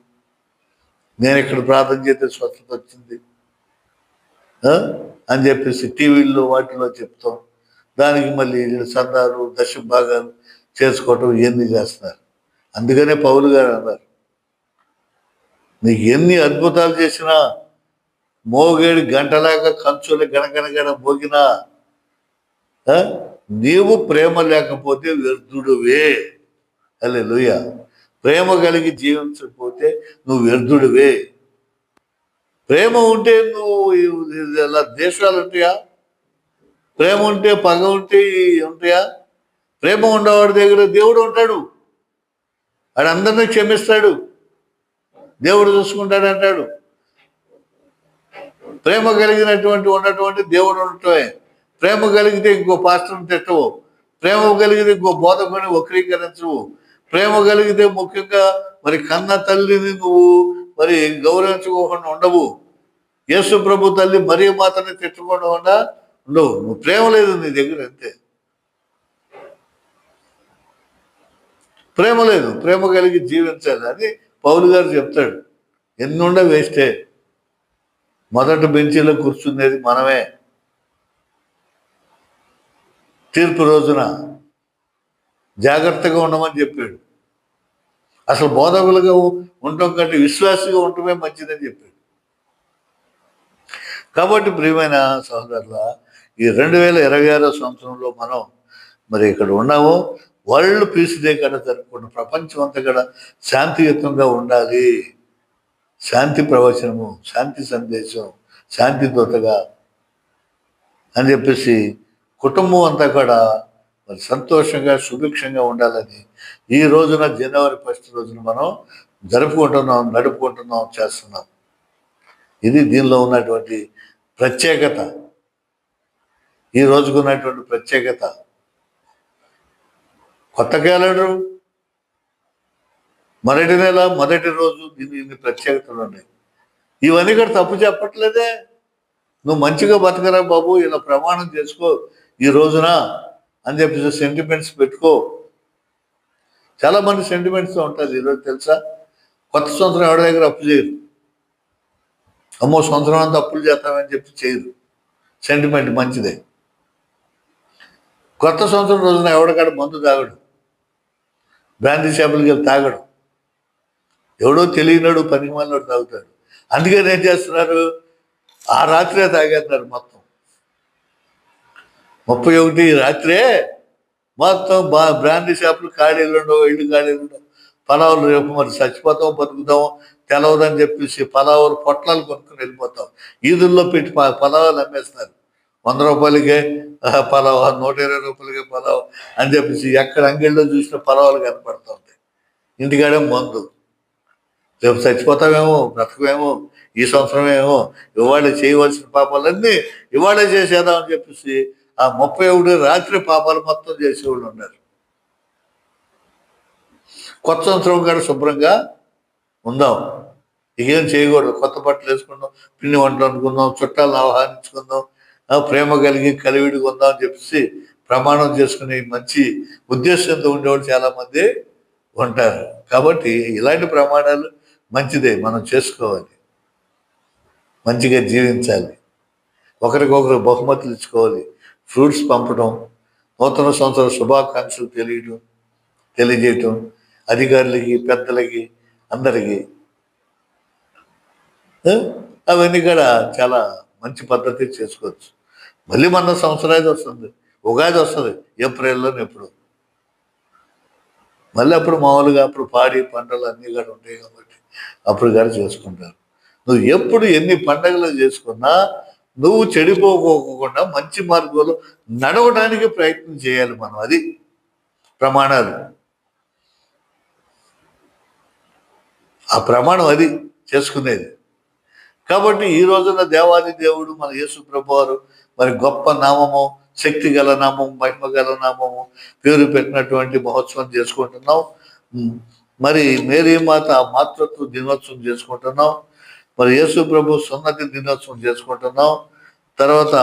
నేను ఇక్కడ ప్రార్థన చేస్తే స్వస్థత వచ్చింది అని చెప్పేసి టీవీల్లో వాటిలో చెప్తాం. దానికి మళ్ళీ సందాలు, దశ భాగాలు చేసుకోవటం ఇవన్నీ చేస్తున్నారు. అందుకనే పౌలు గారు అన్నారు, నీకు ఎన్ని అద్భుతాలు చేసినా, మోగేడు గంటలాగా కంచులు గణగణగణ మోగినా, నీవు ప్రేమ లేకపోతే వ్యర్థుడువే. హల్లెలూయా. ప్రేమ కలిగి జీవించకపోతే నువ్వు వ్యర్థుడివే. ప్రేమ ఉంటే నువ్వు ఇలా దేశాలు ఉంటాయా? ప్రేమ ఉంటే పగ ఉంటే ఉంటాయా? ప్రేమ ఉండేవాడి దగ్గర దేవుడు ఉంటాడు, వాడు అందరినీ క్షమిస్తాడు, దేవుడు చూసుకుంటాడు అంటాడు. ప్రేమ ఉన్నటువంటి దేవుడు ఉండటమే. ప్రేమ కలిగితే ఇంకో పాస్టర్ని తిట్టవు, ప్రేమ కలిగితే ఇంకో బోధకుని వక్రీకరించవు, ప్రేమ కలిగితే ముఖ్యంగా మరి కన్న తల్లిని నువ్వు మరి గౌరవించుకోకుండా ఉండవు. యేసు ప్రభు తల్లి మరియ మాతని తిట్టకుండా ఉండవు. నువ్వు ప్రేమ లేదు నీ దగ్గర, అంతే. ప్రేమ లేదు, ప్రేమ కలిగి జీవించాలి అని పౌలు గారు చెప్తాడు. ఎన్నుండ వేస్టే. మొదటి బెంచీలో కూర్చునేది మనమే. తీర్పు రోజున జాగ్రత్తగా ఉండమని చెప్పాడు. అసలు బోధకులుగా ఉండటం కంటే విశ్వాసగా ఉండటమే మంచిదని చెప్పాడు. కాబట్టి ప్రియమైన సహోదరుల, ఈ 2026 సంవత్సరంలో మనం మరి ఇక్కడ ఉన్నాము. వరల్డ్ పీస్ డే కూడా జరుపుకున్న ప్రపంచం అంతా కూడా శాంతియుతంగా ఉండాలి. శాంతి ప్రవచనము, శాంతి సందేశం, శాంతి దూతగా అని చెప్పేసి కుటుంబం అంతా కూడా మరి సంతోషంగా సుభిక్షంగా ఉండాలని ఈ రోజున జనవరి 1 రోజున మనం నడుపుకుంటున్నాం, చేస్తున్నాం. ఇది దీనిలో ఉన్నటువంటి ప్రత్యేకత, ఈ రోజుకు ఉన్నటువంటి ప్రత్యేకత. కొత్త క్యాలెండరు మొదటి నెల మొదటి రోజు, ఇన్ని ప్రత్యేకతలు ఉన్నాయి. ఇవన్నీ కూడా తప్పు చెప్పట్లేదే. నువ్వు మంచిగా బతకరా బాబు, ఇలా ప్రమాణం చేసుకో ఈ రోజున అని చెప్పేసి సెంటిమెంట్స్ పెట్టుకో. చాలా మంది సెంటిమెంట్స్తో ఉంటుంది. ఈరోజు తెలుసా, కొత్త సంవత్సరం ఎవరి దగ్గర అప్పు చేయరు. అమ్మో సంవత్సరం అంతా అప్పులు చేస్తామని చెప్పి చేయరు. సెంటిమెంట్ మంచిదే. కొత్త సంవత్సరం రోజున ఎవడికాడ మందు తాగడు, బ్రాందీ షాపులకి వెళ్ళి తాగడు, ఎవడో తెలియనాడు పనికి మళ్ళీ తాగుతాడు. అందుకని ఏం చేస్తున్నారు, ఆ రాత్రే తాగేస్తున్నారు. మొత్తం 31 రాత్రే మొత్తం బ్రాందీ షాపులు ఖాళీలు ఉండవు, ఇళ్ళు ఖాళీలు ఉండవు. పలావులు రేపు మరి చచ్చిపోతాం బతుకుతాం తెలవదని చెప్పేసి పలావులు పొట్లాలు కొనుక్కొని వెళ్ళిపోతాం. ఈదుల్లో పెట్టి పలావులు అమ్మేస్తున్నారు. 100 రూపాయలకే పలావ్, 120 రూపాయలకే పలావ్ అని చెప్పేసి ఎక్కడ అంగిళ్ళలో చూసిన పలావులు కనపడుతూ ఉంటాయి. ఇంటికాడే మందు. రేపు చచ్చిపోతామేమో, బ్రతకమేమో, ఈ సంవత్సరమేమో, ఇవాళ చేయవలసిన పాపాలన్నీ ఇవాళే చేసేద్దామని చెప్పేసి ఆ 31 రాత్రి పాపాలు మొత్తం చేసేవాళ్ళు ఉన్నారు. కొత్త సంవత్సరం కూడా శుభ్రంగా ఉందాం. ఇకేం చేయకూడదు. కొత్త బట్టలు వేసుకుందాం, పిండి వంటలు అనుకుందాం, చుట్టాలను ఆహ్వానించుకుందాం, ప్రేమ కలిగి కలివిడిగా ఉందాం అని చెప్పేసి ప్రమాణం చేసుకుని మంచి ఉద్దేశంతో ఉండేవాళ్ళు చాలా మంది ఉంటారు. కాబట్టి ఇలాంటి ప్రమాణాలు మంచిదే, మనం చేసుకోవాలి, మంచిగా జీవించాలి, ఒకరికొకరు బహుమతులు ఇచ్చుకోవాలి, ఫ్రూట్స్ పంపడం, నూతన సంవత్సర శుభాకాంక్షలు తెలియజేయటం, అధికారులకి, పెద్దలకి, అందరికీ అవన్నీ కూడా చాలా మంచి పద్ధతి చేసుకోవచ్చు. మళ్ళీ మన సంవత్సరాది వస్తుంది, ఉగాది వస్తుంది ఏప్రిల్లో, ఎప్పుడు మళ్ళీ అప్పుడు మామూలుగా అప్పుడు పాడి పంటలు అన్నీ కూడా ఉంటాయి కాబట్టి అప్పుడు కూడా చేసుకుంటారు. నువ్వు ఎప్పుడు ఎన్ని పండగలు చేసుకున్నా నువ్వు చెడిపోకోకుండా మంచి మార్గంలో నడవడానికి ప్రయత్నం చేయాలి మనం. అది ప్రమాణాలు, ఆ ప్రమాణం అది చేసుకునేది. కాబట్టి ఈ రోజున దేవాది దేవుడు మన యేసు ప్రభువారు మరి గొప్ప నామము, శక్తి గల నామము, మహిమ గల నామము పేరు పెట్టినటువంటి మహోత్సవం చేసుకుంటున్నాం. మరి మేరీ మాత మాతృత్వ దినోత్సవం చేసుకుంటున్నాం. మరి యేసు ప్రభు సున్నతి దినోత్సవం చేసుకుంటున్నాం. తర్వాత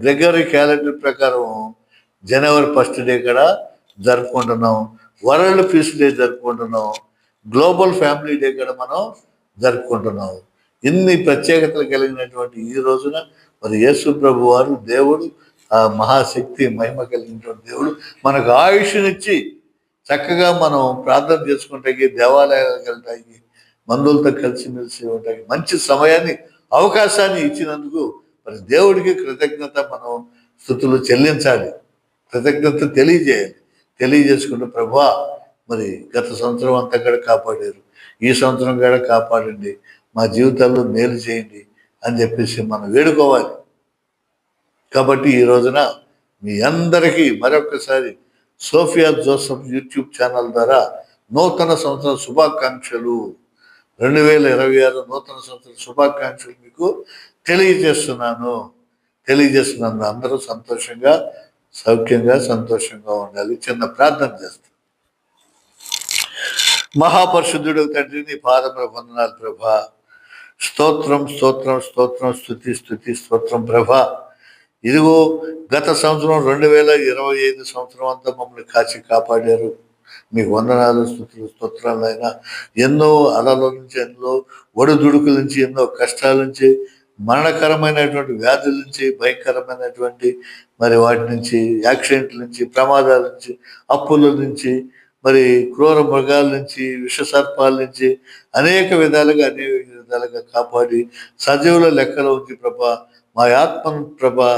గ్రెగరీ క్యాలెండర్ ప్రకారం జనవరి 1 డే కూడా జరుపుకుంటున్నాం. వరల్డ్ పీస్ డే జరుపుకుంటున్నాం. గ్లోబల్ ఫ్యామిలీ డే కూడా మనం జరుపుకుంటున్నాం. ఇన్ని ప్రత్యేకతలు కలిగినటువంటి ఈ రోజున మరి యేసు ప్రభు వారు దేవుడు, ఆ మహాశక్తి మహిమ కలిగినటువంటి దేవుడు మనకు ఆయుష్నిచ్చి చక్కగా మనం ప్రార్థన చేసుకుంటానికి, దేవాలయాలకు వెళ్ళటానికి, బంధువులతో కలిసిమెలిసి ఉండటానికి మంచి సమయాన్ని, అవకాశాన్ని ఇచ్చినందుకు మరి దేవుడికి కృతజ్ఞత మనం స్తుతులు చెల్లించాలి, కృతజ్ఞత తెలియజేసుకుంటూ ప్రభువా మరి గత సంవత్సరం అంతా కూడా కాపాడారు, ఈ సంవత్సరం కూడా కాపాడండి, మా జీవితాల్లో మేలు చేయండి అని చెప్పేసి మనం వేడుకోవాలి. కాబట్టి ఈ రోజున మీ అందరికీ మరొకసారి సోఫియా జోసెఫ్ యూట్యూబ్ ఛానల్ ద్వారా నూతన సంవత్సర శుభాకాంక్షలు, 2026 నూతన సంవత్సర శుభాకాంక్షలు మీకు తెలియజేస్తున్నాను. అందరూ సంతోషంగా, సౌఖ్యంగా, సంతోషంగా ఉండాలి. చిన్న ప్రార్థన చేస్తాం. మహాపరిశుద్ధుడు తండ్రి, నీ పాదముల వందనాలు ప్రభా. స్తోత్రం స్తోత్రం స్తోత్రం, స్తుతి స్తుతి స్తోత్రం ప్రభా. ఇదిగో గత సంవత్సరం 2025 సంవత్సరం అంతా మమ్మల్ని కాచి కాపాడారు. మీకు వందనాలు, స్తుతులు, స్తోత్రాలు అయినా. ఎన్నో అలల నుంచి, ఎన్నో ఒడిదుడుకుల నుంచి, ఎన్నో కష్టాల నుంచి, మరణకరమైనటువంటి వ్యాధుల నుంచి, భయంకరమైనటువంటి మరి వాటి నుంచి, యాక్సిడెంట్ల నుంచి, ప్రమాదాల నుంచి, అప్పుల నుంచి, మరి క్రూర మృగాల నుంచి, విష సర్పాల నుంచి అనేక విధాలుగా కాపాడి సజీవుల లెక్కలో ఉంది ప్రభా. మా ఆత్మను ప్రభా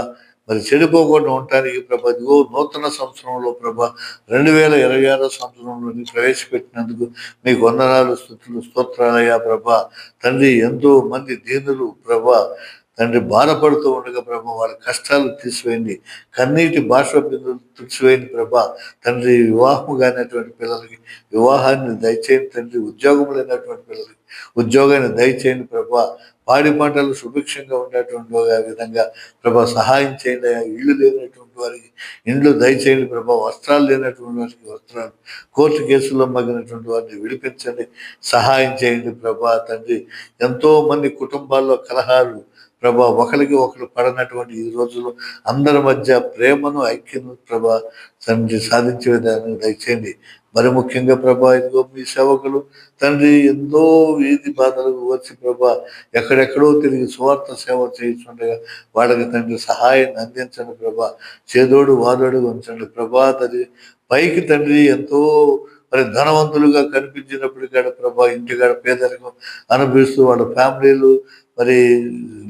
మరి చెడిపోకుండా ఉండటానికి ప్రభా ఇదిగో నూతన సంవత్సరంలో ప్రభా 2026 సంవత్సరంలో ప్రవేశపెట్టినందుకు మీకు వందనాలు, స్తుతులు, స్తోత్రాలయ్యా ప్రభా. తండ్రి, ఎంతో మంది దీనులు ప్రభా తండ్రి బాధపడుతూ ఉండగా ప్రభా వాళ్ళ కష్టాలు తీసివేయండి, కన్నీటి భాష బిందులు తుడిచివేయండి ప్రభా. తండ్రి, వివాహం కానిటువంటి పిల్లలకి వివాహాన్ని దయచేయండి తండ్రి. ఉద్యోగం లేనటువంటి పిల్లలకి ఉద్యోగాన్ని దయచేయండి ప్రభా. పాడి పంటలు సుభిక్షంగా ఉండేటువంటి విధంగా ప్రభా సహాయం చేయండి. ఇళ్ళు లేనటువంటి వారికి ఇండ్లు దయచేయండి ప్రభా. వస్త్రాలు లేనటువంటి వారికి వస్త్రాలు, కోర్టు కేసుల్లో మగ్గినటువంటి వారిని విడిపించండి, సహాయం చేయండి ప్రభా. తండ్రి, ఎంతో మంది కుటుంబాల్లో కలహాలు ప్రభా, ఒకరికి ఒకరు పడనటువంటి ఈ రోజుల్లో అందరి మధ్య ప్రేమను, ఐక్యను ప్రభా తండ్రి సాధించే విధానం దయచేయండి. మరి ముఖ్యంగా ప్రభా ఇదిగో మీ సేవకులు తండ్రి ఎంతో వీధి బాధలకు వచ్చి ప్రభా ఎక్కడెక్కడో తిరిగి సువార్త సేవ చేయించుండగా వాళ్ళకి తండ్రి సహాయాన్ని అందించండి ప్రభా. చేదోడు వాదోడు ఉంచండి ప్రభా. తండ్రి, పైకి తండ్రి ఎంతో మరి ధనవంతులుగా కనిపించినప్పటికీ ప్రభా ఇంటికాడ పేదరికం అనుభవిస్తూ వాళ్ళ ఫ్యామిలీలు మరి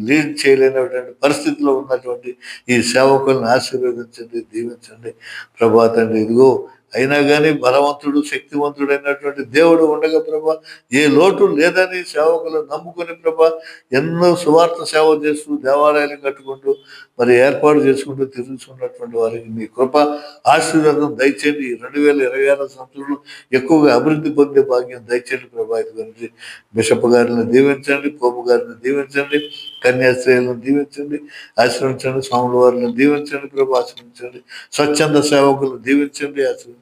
లీడ్ చేయలేనటువంటి పరిస్థితిలో ఉన్నటువంటి ఈ సేవకులను ఆశీర్వదించండి, దీవించండి ప్రభా. తండ్రి, ఇదిగో అయినా కానీ బలవంతుడు, శక్తివంతుడు అయినటువంటి దేవుడు ఉండగా ప్రభా ఏ లోటు లేదని సేవకులు నమ్ముకుని ప్రభా ఎన్నో సువార్త సేవ చేస్తూ దేవాలయాలు కట్టుకుంటూ మరి ఏర్పాటు చేసుకుంటూ తిరుగుతున్నటువంటి వారికి మీ కృప ఆశీర్వాదం దయచేయండి. 2026 సంవత్సరంలో ఎక్కువగా అభివృద్ధి పొందే భాగ్యం దయచేయండి ప్రభా. గురించి బిషప్ గారిని దీవించండి, పోపు గారిని దీవించండి, కన్యాశ్రేయులను దీవించండి, ఆశ్రయించండి, స్వాముల వారిని దీవించండి ప్రభా, ఆశ్రయించండి, స్వచ్ఛంద సేవకులను దీవించండి, ఆశ్రయించండి,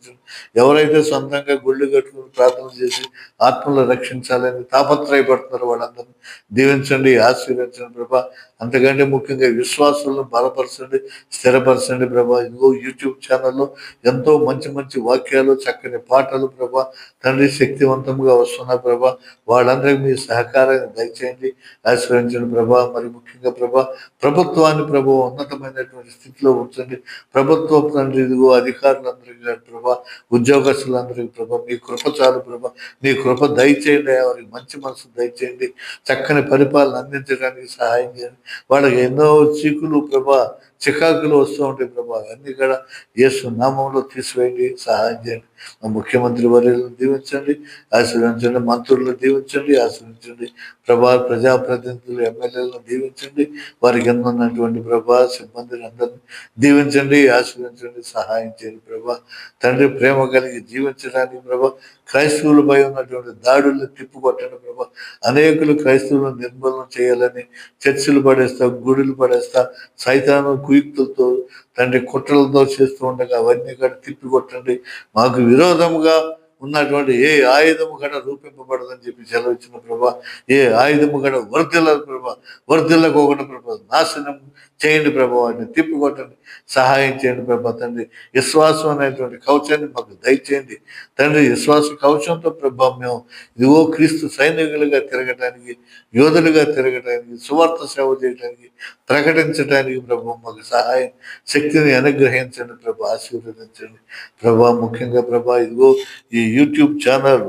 ఎవరైతే సొంతంగా గుళ్ళు కట్టుకుని ప్రార్థన చేసి ఆత్మలు రక్షించాలని తాపత్రయపడుతున్నారో వాళ్ళందరినీ దీవించండి, ఆశీర్వదించండి ప్రభా. అంతకంటే ముఖ్యంగా విశ్వాసాలను బలపరచండి, స్థిరపరచండి ప్రభా. ఇదిగో యూట్యూబ్ ఛానల్లో ఎంతో మంచి మంచి వాక్యాలు, చక్కని పాటలు ప్రభా తండ్రి శక్తివంతంగా వస్తున్నారు ప్రభా. వాళ్ళందరికీ మీ సహకారాన్ని దయచేయండి, ఆశీర్వదించండి ప్రభా. మరి ముఖ్యంగా ప్రభా ప్రభుత్వాన్ని ప్రభు ఉన్నతమైనటువంటి స్థితిలో ఉంచండి. ప్రభుత్వ తండ్రి ఇదిగో అధికారులందరికీ ప్రభా, ఉద్యోగస్తులందరికీ ప్రభా మీ కృప చాలు ప్రభా. మీ కృప దయచేయండి, వారికి మంచి మనసు దయచేయండి, చక్కని పరిపాలన అందించడానికి సహాయం చేయండి. వాళ్ళకి ఎన్నో చీకులు ప్రభా, చికాకులు వస్తూ ఉంటాయి ప్రభా, అన్ని కూడా యేసు నామంలో తీసివేయండి, సహాయం చేయండి. మా ముఖ్యమంత్రి వర్యులను దీవించండి, ఆశీర్వదించండి. మంత్రులను దీవించండి, ఆశీర్వదించండి ప్రభా. ప్రజాప్రతినిధులు, ఎమ్మెల్యేలను దీవించండి. వారికి ఎంత ఉన్నటువంటి ప్రభా సిబ్బందిని అందరినీ దీవించండి, ఆశీర్వదించండి, సహాయం చేయండి ప్రభా. తండ్రి ప్రేమ కలిగి జీవించడానికి ప్రభా క్రైస్తవులపై ఉన్నటువంటి దాడుల్ని తిప్పుకొట్టండి ప్రభా. అనేకులు క్రైస్తవులను నిర్మూలన చేయాలని చర్చిలు పడేస్తా, గుడులు పడేస్తా, సైతాను కుయుక్తులతో తండ్రి కుట్రలతో చేస్తూ ఉండగా అవన్నీ కూడా తిప్పికొట్టండి. మాకు విరోధముగా ఉన్నటువంటి ఏ ఆయుధము కూడా రూపింపబడదని చెప్పి సెలవిచ్చిన ప్రభా. ఏ ఆయుధము కూడా వర్ధిల్లదు ప్రభా, వర్ధిల్లకోకుండా ప్రభా నాశనం చేయండి ప్రభా. వాటిని తిప్పికొట్టండి, సహాయం చేయండి ప్రభా. తండ్రి విశ్వాసం అనేటువంటి కవచాన్ని మాకు దయచేయండి తండ్రి. విశ్వాస కవచంతో ప్రభా మేము ఇదిగో క్రీస్తు సైనికులుగా తిరగటానికి, యోధులుగా తిరగటానికి, సువార్త సేవ చేయడానికి, ప్రకటించడానికి ప్రభా మాకు సహాయం, శక్తిని అనుగ్రహించండి ప్రభా, ఆశీర్వదించండి ప్రభా. ముఖ్యంగా ప్రభా ఇదిగో ఈ యూట్యూబ్ ఛానల్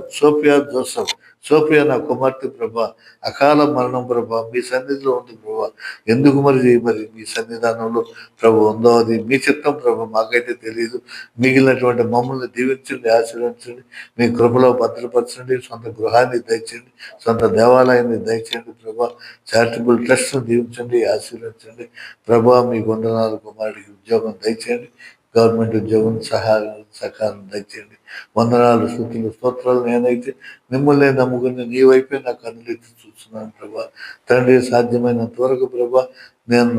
సోఫియా నా కుమార్తె ప్రభా అకాల మరణం ప్రభా మీ సన్నిధిలో ఉంది ప్రభా. ఎందుకు మరి మీ సన్నిధానంలో ప్రభు ఉందో అది మీ చిత్తం ప్రభా, మాకైతే తెలియదు. మిగిలినటువంటి మమ్మల్ని దీవించండి, ఆశీర్వదించండి, మీ కృపలో భద్రపరచండి. సొంత గృహాన్ని దయచేయండి, సొంత దేవాలయాన్ని దయచేయండి ప్రభా. చారిటబుల్ ట్రస్ట్ను దీవించండి, ఆశీర్వదించండి ప్రభా. మీ వందనాలు. కుమారుడికి ఉద్యోగం దయచేయండి, గవర్నమెంట్ ఉద్యోగం సహాయం దయచేయండి. వందనాలు, స్తుతులు, స్తోత్రాలు. నేనైతే మిమ్మల్ని నమ్ముకుని నీ వైపే నా కన్నులెత్తి చూస్తున్నాను ప్రభా. తండ్రి సాధ్యమైనంత వరకు ప్రభా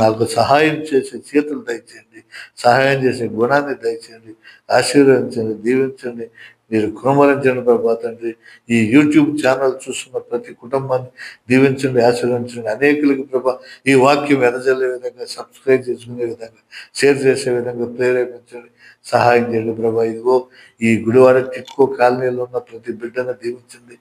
నాకు సహాయం చేసే చేతులు దయచేయండి, సహాయం చేసే గుణాన్ని దయచేయండి, ఆశీర్వదించండి, దీవించండి, మీరు కుమరించండి ప్రభా. తండ్రి ఈ యూట్యూబ్ ఛానల్ చూస్తున్న ప్రతి కుటుంబాన్ని దీవించండి, ఆశీర్వదించండి. అనేకులకి ప్రభా ఈ వాక్యం వెదజల్లే విధంగా, సబ్స్క్రైబ్ చేసుకునే విధంగా, షేర్ చేసే విధంగా ప్రేరేపించండి, సహాయం చేయండి ప్రభా. ఇదిగో ఈ గుడివాడ టిట్కో కాలనీలో ఉన్న ప్రతి బిడ్డను దీవించండి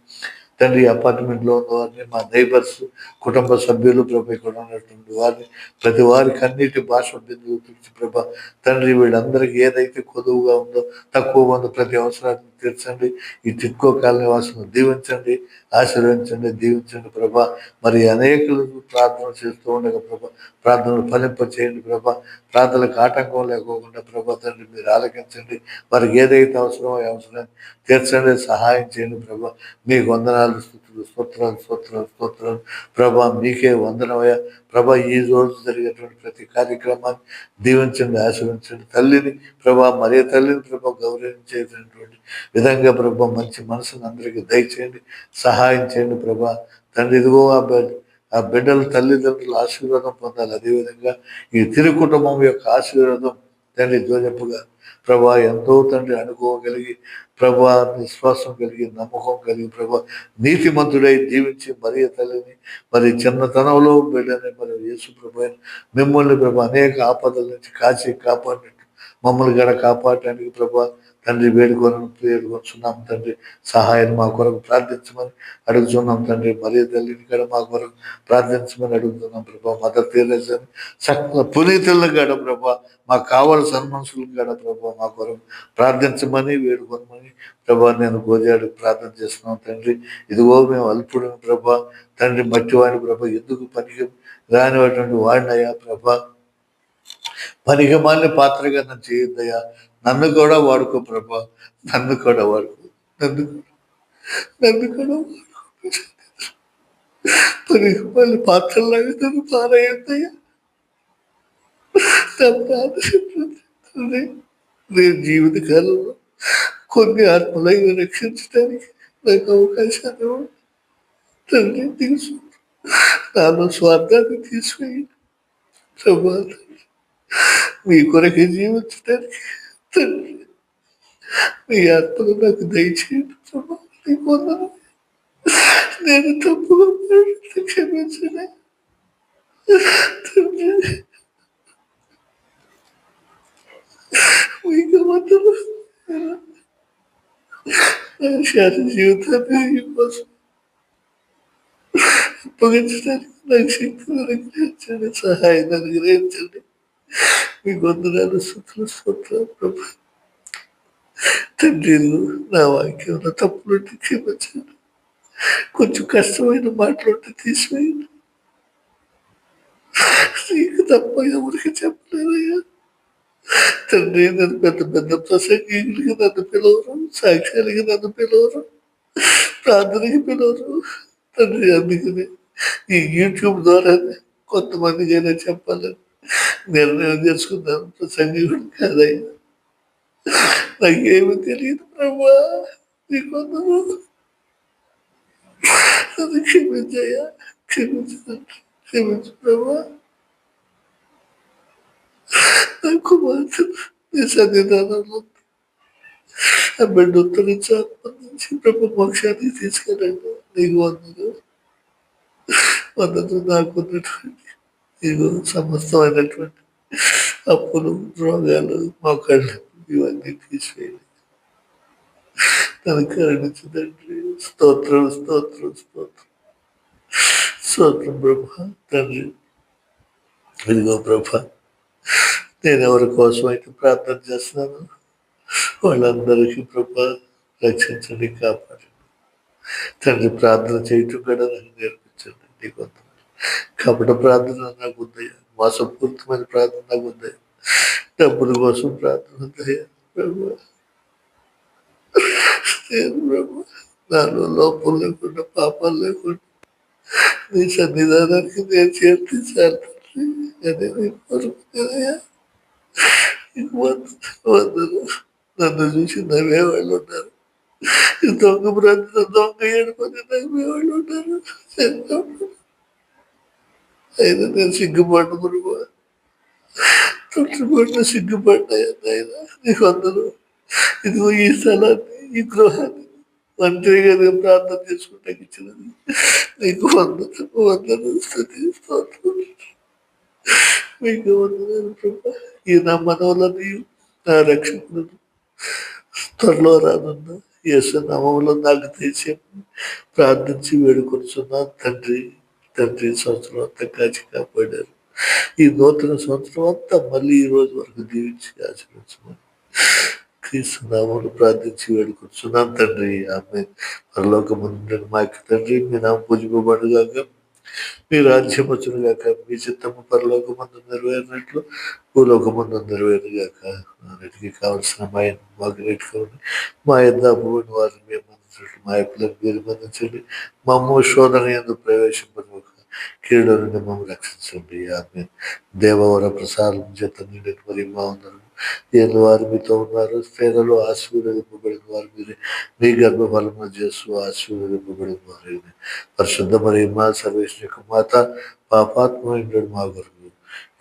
తండ్రి. అపార్ట్మెంట్లో ఉన్న వారిని, మా నైబర్స్, కుటుంబ సభ్యులు ప్రభా, ఇక్కడ ఉన్నటువంటి వారిని, ప్రతి వారికి అన్నిటి భాష బిందువు పిలిచి ప్రభా తండ్రి వీళ్ళందరికీ ఏదైతే కొదువుగా ఉందో, తక్కువ ఉందో ప్రతి అవసరాన్ని తీర్చండి. ఈ టిట్కో కాలనీ వాసులను దీవించండి, ఆశీర్వదించండి, దీవించండి ప్రభా. మరి అనేకులు ప్రార్థన చేస్తూ ఉండగా ప్రభా ప్రార్థనలు ఫలింప చేయండి ప్రభా. ప్రార్థనలకు ఆటంకం లేకోకుండా ప్రభా తండ్రి మీరు ఆలకించండి. వారికి ఏదైతే అవసరమో అవసరాన్ని తీర్చండి, సహాయం చేయండి ప్రభా. మీకు వందనాలు, స్తుతులు, స్తోత్రాలు ప్రభా. మీకే వందనమయ్యా ప్రభా. ఈ రోజు జరిగేటువంటి ప్రతి కార్యక్రమాన్ని దీవించండి, ఆశీర్వించండి. తల్లిని ప్రభా, మరే తల్లిని ప్రభా గౌరవించేటటువంటి విధంగా ప్రభా మంచి మనసును అందరికీ దయచేయండి, సహాయం చేయండి ప్రభా. తండ్రి ఇదిగో ఆ బిడ్డల తల్లిదండ్రుల ఆశీర్వాదం పొందాలి. అదేవిధంగా ఈ తిరు కుటుంబం యొక్క ఆశీర్వాదం తండ్రి జోజప్పుగా ప్రభా ఎంతో తండ్రి అనుకోగలిగి ప్రభా, విశ్వాసం కలిగి, నమ్మకం కలిగి ప్రభా నీతిమంతుడై జీవించి మరి తల్లిని మరి చిన్నతనంలో బిడ్డని మరి యేసు ప్రభు మిమ్మల్ని ప్రభా అనేక ఆపదల నుంచి కాపాడినట్టు మమ్మల్ని గడ కాపాడటానికి ప్రభా తండ్రి వేడుకొనుచున్నాం తండ్రి. సహాయం మా కొరకు ప్రార్థించమని అడుగుతున్నాం తండ్రి. మరి తల్లిని కూడా మా కొరకు ప్రార్థించమని అడుగుతున్నాం ప్రభా. మదర్ తెరేసాని సకల పునీతులను గడ ప్రభా, మాకు కావాల్సిన మనుషులను గడ ప్రభా మా కొరకు ప్రార్థించమని వేడుకొనమని ప్రభా నేను గోజాడు ప్రార్థన చేస్తున్నాం తండ్రి. ఇదిగో మేము అల్పుడిని ప్రభా తండ్రి, మట్టివాడిని ప్రభా, ఎందుకు పనికి రానిటువంటి వాడినయ్యా ప్రభా, పనికి మాలిన పాత్రగా నన్ను చేయొద్దయ్యా, నన్ను కూడా వాడుకో ప్రభా, నన్ను కూడా వాడుకో, నన్ను కూడా పనికి మాలిన పాత్రలాగా నన్ను పారయ్యద్దయ్యా. నేను జీవితకాలంలో కొన్ని ఆత్మలైన రక్షించడానికి నాకు అవకాశాలు తండ్రి తెలుసు. నాలో స్వార్థాన్ని తీసివేయండి ప్రభా. మీ కొరకే జీవించడానికి తండ్రి మీ ఆత్మను నాకు దయచేయండి ప్రభా. నీకు వందనాలు. నేను తప్పుగా మాట్లాడితే క్షమించండి తండ్రి. మీకు వందనాలు. నా శాశ్వత జీవితాన్ని మీకోసం అప్పగించడానికి నాకు శక్తిని అనుగ్రహించండి, సహాయాన్ని అనుగ్రహించండి. మీకు వందనాలు, స్తుతులు, స్తోత్రాలు ప్రభా. తండ్రి, నా వాక్యంలో తప్పులుంటే క్షమించండి. కొంచెం కష్టమైన మాటలుంటే తీసివేయండి. నీకు తప్ప ఎవరికి చెప్పలేదయ్యా తండ్రి. నన్ను పెద్ద పెద్ద ప్రసంగికులకి నన్ను పిలవరు, సాక్ష్యాలకి నన్ను పిలవరు, ప్రార్థనకి పిలవరు తండ్రి. అందుకని ఈ యూట్యూబ్ ద్వారా కొంతమందికైనా చెప్పాలని నిర్ణయం చేసుకున్నాను. ప్రసంగికుడు కాదయ్యా, నాకేమీ తెలియదు ప్రభా. నీకు వందనాలు. నన్ను క్షమించయ్యా, క్షమించు ప్రభా. నా కుమార్తె నీ సన్నిధానంలో ఆ బిడ్డ ఉత్తరించి ఆత్మరించి ప్రభు మోక్షానికి తీసుకెళ్ళండి. నీకు వందలు నాకున్నటువంటి నీకు సమస్తమైనటువంటి అప్పులు, రోగాలు, మోకాళ్ళు ఇవన్నీ తీసివేయండి. నన్ను కరుణించదండి. స్తోత్రం, స్తోత్రం, స్తోత్రం, స్తోత్రం ప్రభా. తండ్రి, ఇదిగో ప్రభా, నేను ఎవరి కోసం అయితే ప్రార్థన చేస్తున్నాను వాళ్ళందరికీ ప్రభా రక్షించండి, కాపాడండి తండ్రి. ప్రార్థన చేయటం కూడా నాకు నేర్పించండి. నీకు వందనాలు. కపట ప్రార్థన నాకు ఉందయ్యా, మోసపూరితమైన ప్రార్థన నాకు ఉందయ్యా, డబ్బుల కోసం ప్రార్థన ఉందయ్యా ప్రభా. నేను ప్రభా నాలో లోపం లేకుండా, పాపాలు లేకుండా నీ సన్నిధానానికి నేను చేర్చాలి అదే నేను కోరుకునేదయ్యా. వందలు. నన్ను చూసి నవ్వేవాళ్ళు ఉన్నారు, దొంగ బ్రతుకు దొంగ ఏడుకొని నవ్వేవాళ్ళు ఉన్నారు. అయినా నేను సిగ్గుపడ్డ తొట్టుపడిన సిగ్గుపడ్డాయా నాయనా. నీకు వందలు. ఇదిగో ఈ స్థలాన్ని, ఈ గృహాన్ని ఒంటరిగా నేను ప్రార్థన చేసుకుంటే ఇచ్చినది నీకు వందలు స్తుతి, స్తోత్రం. మీకు వందనాలు ప్రభా. ఈ నా మనవులని, నా రక్షకులను త్వరలో రానున్న యేసు నామములో నాకు తెలిసి ప్రార్థించి వేడుకొనుచున్నాను తండ్రి. తండ్రి, సంవత్సరం అంతా కాచి కాపాడారు. ఈ నూతన సంవత్సరం అంతా మళ్ళీ ఈ రోజు వరకు దీవించి ఆచరించమని క్రీస్తు నామములో ప్రార్థించి వేడుకొనుచున్నాను తండ్రి. ఆమె పరలోకమందుండని మా యొక్క తండ్రి, మీ నామం పూజింపబడుగాక, మీ రాజ్యం వచ్చునుగాక, మీ చిత్తము పరలోకమందు నెరవేరినట్లు భూలోకమందు నెరవేరుగాక. అన్నిటికీ కావలసిన మాకు నేర్చుకోండి. మా యొద్ద అప్పుడుని వారిని మేము అందించినట్లు మా యొక్క మీరు అందించండి. మమ్మ శోధన యందు ప్రవేశింపక కీడు నుండి మమ్మల్ని రక్షించండి. ఆమె దేవవర ప్రసారం చేత నిండిన మరి మా ఉన్నారు ఏళ్ళు వారు మీతో ఉన్నారు. స్త్రీలలో ఆశీర్వదింపబడిన వారు మీరే, మీ గర్భఫలము చేస్తూ ఆశీర్వదింపబడిన వారు. పరిశుద్ధ మరి మా సర్వేశ్వర యొక్క మాత, పాపాత్మైన మా కొరకు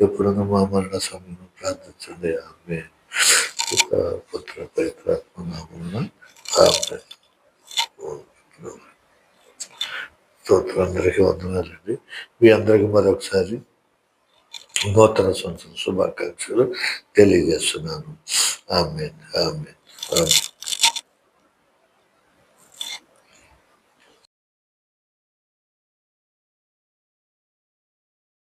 ఎప్పుడన్నా మా మరణ సమయంలో ప్రార్థించండి. ఆమె పుత్ర పవిత్రాత్మ నామమున ఆమె. స్తోత్రం. అందరికీ వందనాలండి. మీ అందరికీ మరొకసారి నూతన సంవత్సర శుభాకాంక్షలు తెలియజేస్తున్నాను. ఆమేన్, ఆమేన్, ఆమేన్.